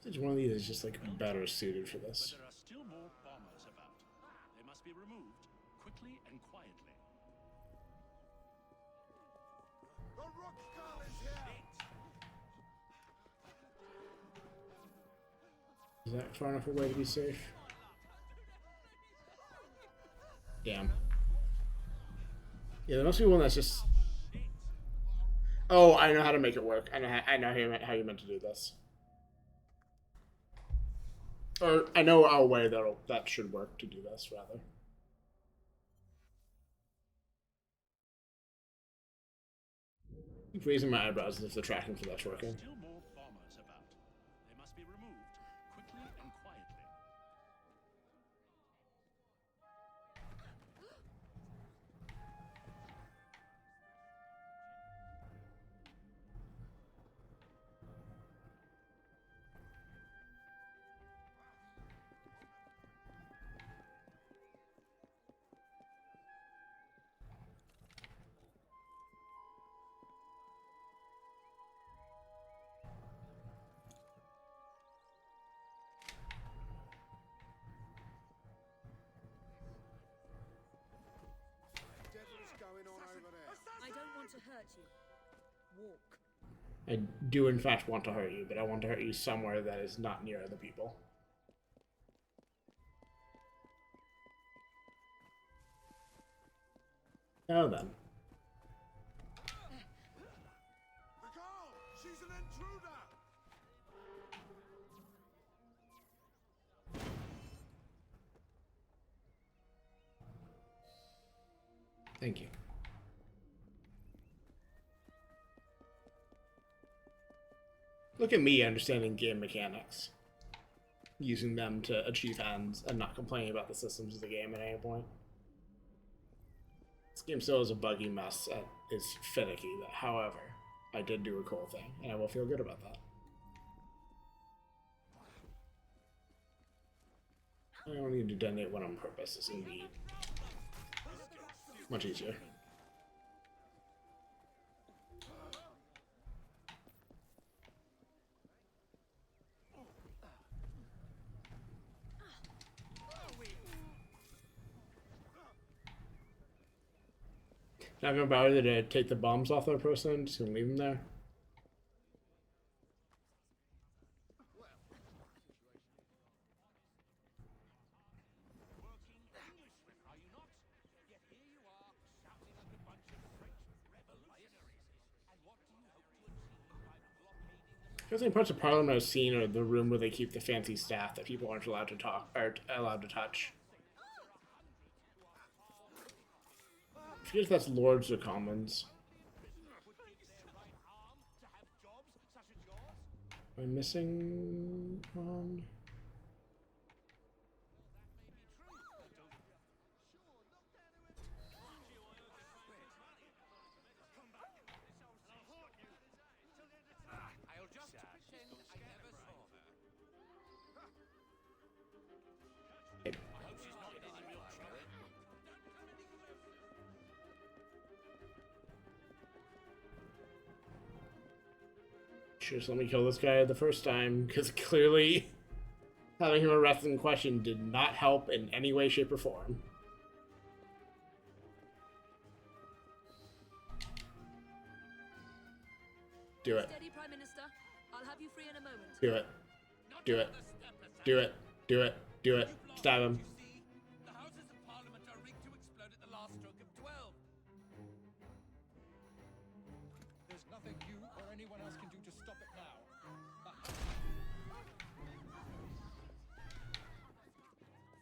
Each one of these is just like better suited for this. But there are still more bombers about. They must be removed quickly and quietly. The rock skull is here! Is that far enough away to be safe? Damn. Yeah, there must be one that's just... Oh, I know how to make it work. I know how you meant to do this. Or I know our way that should work to do this, rather. Keep raising my eyebrows as if the tracking for that's working. Still more bombers about. They must be removed I don't want to hurt you. Walk. I do in fact want to hurt you, but I want to hurt you somewhere that is not near other people. Now then. She's an intruder! Thank you. Look at me understanding game mechanics. Using them to achieve ends and not complaining about the systems of the game at any point. This game still is a buggy mess and is finicky, however, I did do a cool thing, and I will feel good about that. I don't need to detonate one on purpose, it's going to be much easier. Not gonna bother to take the bombs off that person, just gonna leave them there. Interesting parts of Parliament I've seen are the room where they keep the fancy staff that people aren't allowed to talk or allowed to touch. I forget if that's Lords or Commons. Am I missing one? I'll just pretend I never saw her. I hope she's not in any real trouble. Just let me kill this guy the first time, because clearly having him arrested in question did not help in any way, shape, or form. Do it. Steady, Prime Minister. I'll have you free in a moment. Do it. Do it. Do it. Do it. Do it. Stab him. The Houses of Parliament are rigged to explode at the last stroke of 12. There's nothing you or anyone else can do to stop it now.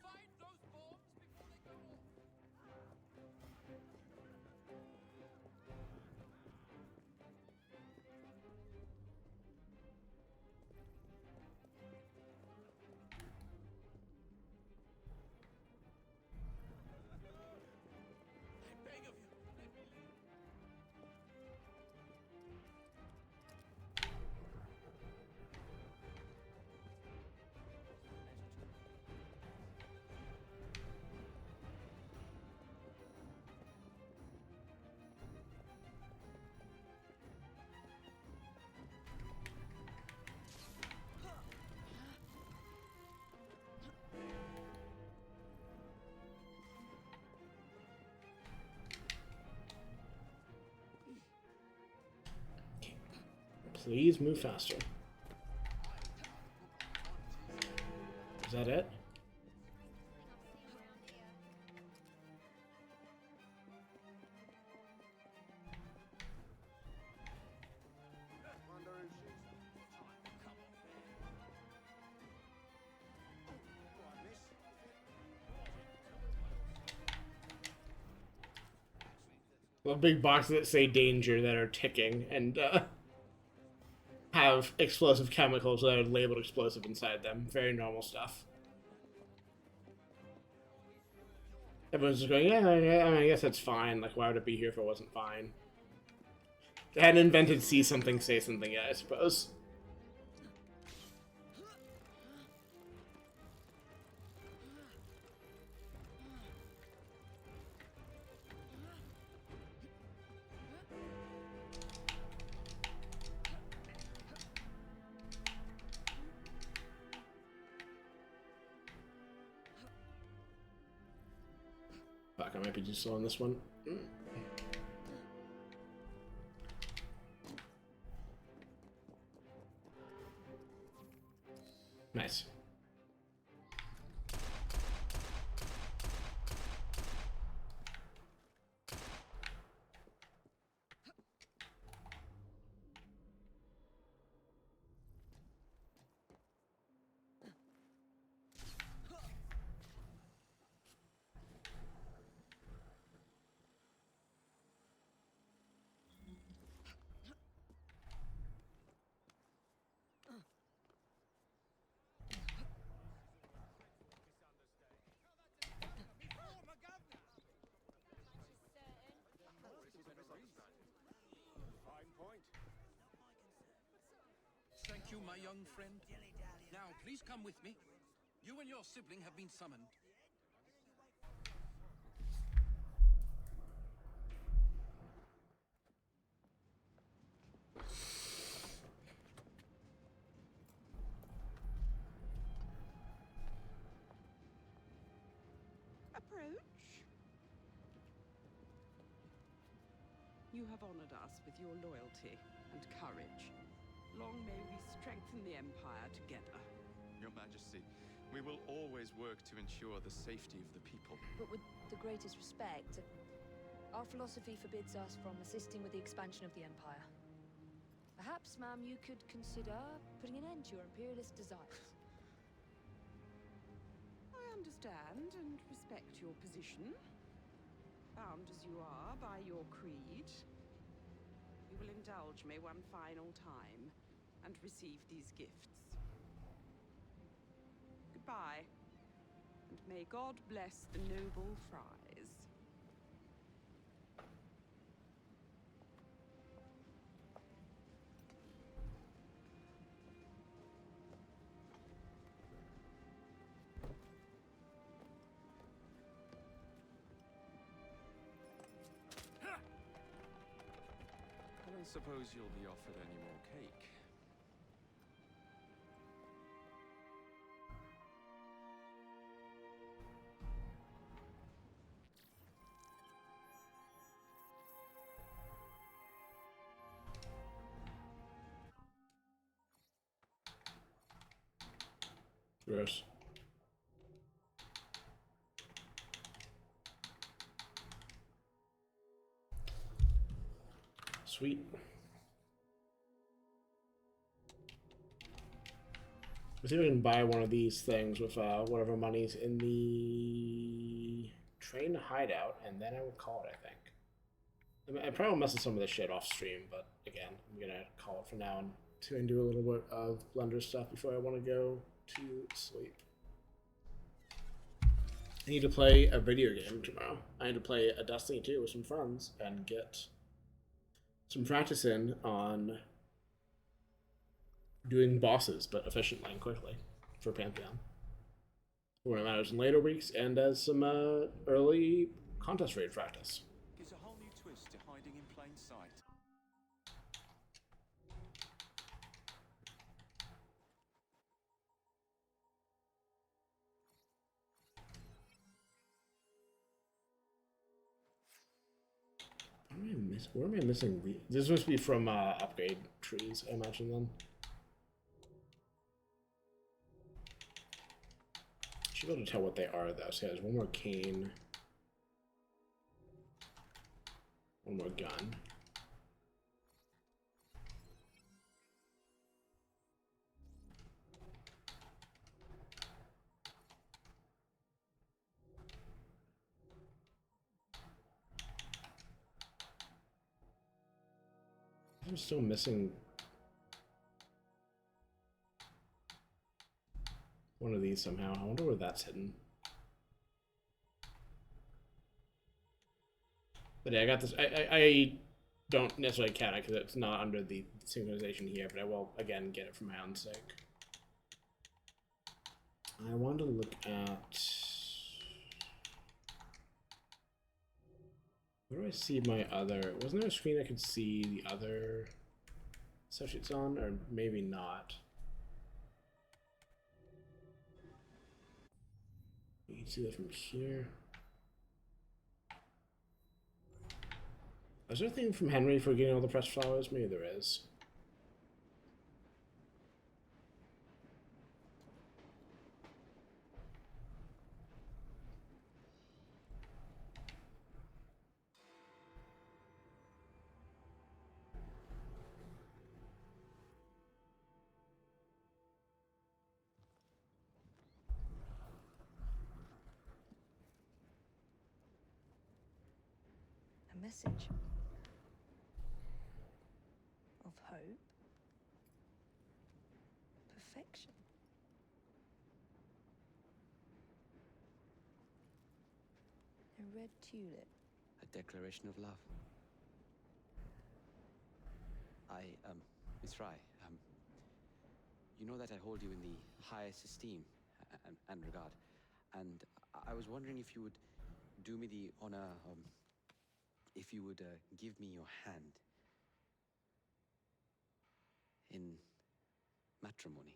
Find those bombs before they go off. I beg of you, let me leave. Please move faster. Is that it? Well, big boxes that say danger that are ticking and have explosive chemicals that are labeled explosive inside them. Very normal stuff. Everyone's just going, yeah, I mean, I guess that's fine. Like, why would it be here if it wasn't fine? They hadn't invented see something, say something yet, I suppose. Fuck, I might be too slow on this one. Nice. Fine point. Thank you, my young friend. Now, please come with me. You and your sibling have been summoned. Approach. You have honored us with your loyalty and courage. Long may we strengthen the Empire together. Your Majesty, we will always work to ensure the safety of the people. But with the greatest respect, our philosophy forbids us from assisting with the expansion of the Empire. Perhaps, ma'am, you could consider putting an end to your imperialist desires. I understand and respect your position. Bound as you are by your creed, you will indulge me one final time and receive these gifts. Goodbye, and may God bless the noble fries. I don't suppose you'll be offered any more cake. Gross. Sweet. Let's see if we can buy one of these things with whatever money's in the train hideout, and then I would call it, I think. I mean, I probably will mess with some of this shit off stream, but again, I'm gonna call it for now and see if I can do a little bit of Blender stuff before I want to go to sleep. I need to play a video game tomorrow. I need to play a Destiny 2 with some friends and get some practice in on doing bosses, but efficiently and quickly for Pantheon. When it matters in later weeks, and as some early contest raid practice. Gives a whole new twist to hiding in plain sight. Where am I missing? This must be from upgrade trees, I imagine then. Should be able to tell what they are though. So there's one more cane, one more gun. I'm still missing one of these somehow. I wonder where that's hidden. But yeah, I got this. I don't necessarily count it because it's not under the synchronization here, but I will, again, get it for my own sake. I want to look at... Where do I see my other... Wasn't there a screen I could see the other associates on? Or maybe not. You can see that from here. Is there a thing from Henry for getting all the pressed flowers? Maybe there is. message. Of hope. Perfection. A red tulip. A declaration of love. Miss Fry, you know that I hold you in the highest esteem and regard, and I was wondering if you would do me the honor, if you would give me your hand in matrimony.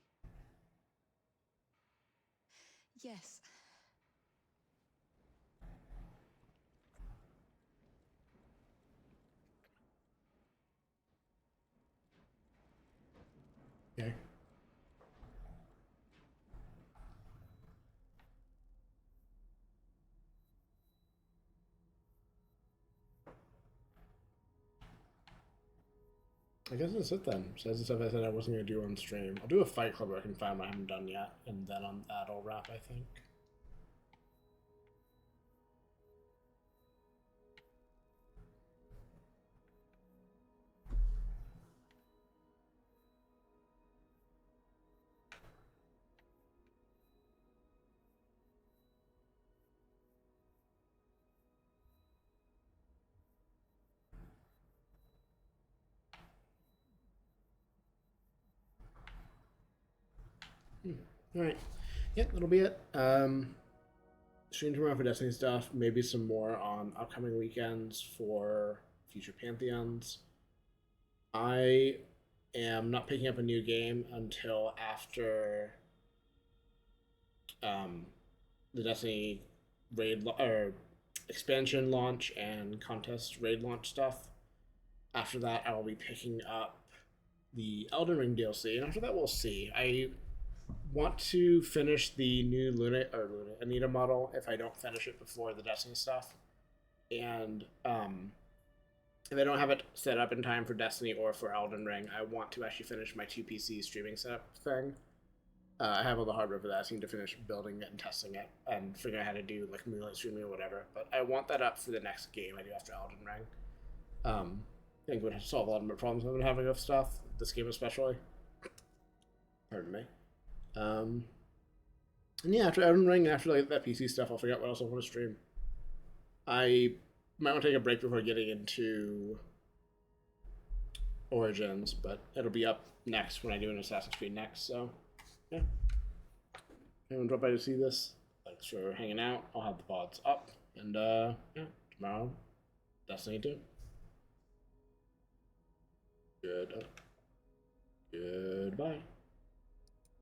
Yes. Okay. I guess that's it then. So that's the stuff I said I wasn't going to do on stream. I'll do a Fight Club where I can find what I haven't done yet, and then on that I'll wrap, I think. Alright. Yep, that'll be it. Stream tomorrow for Destiny stuff. Maybe some more on upcoming weekends for future Pantheons. I am not picking up a new game until after the Destiny raid or expansion launch and contest raid launch stuff. After that, I will be picking up the Elden Ring DLC, and after that, we'll see. I want to finish the new Anita model if I don't finish it before the Destiny stuff, and if I don't have it set up in time for Destiny or for Elden Ring, I want to actually finish my 2 PC streaming setup thing. I have all the hardware for that. I just need to finish building it and testing it and figuring out how to do like moonlight streaming or whatever. But I want that up for the next game I do after Elden Ring. I think it would solve a lot of my problems I've been having with stuff. This game especially. Pardon me. And yeah, after Elden Ring, after like that PC stuff, I'll figure out what else I want to stream. I might want to take a break before getting into Origins, but it'll be up next when I do an Assassin's Creed next. So yeah, anyone drop by to see this? Thanks for hanging out. I'll have the pods up, and yeah, tomorrow, Destiny 2. Goodbye.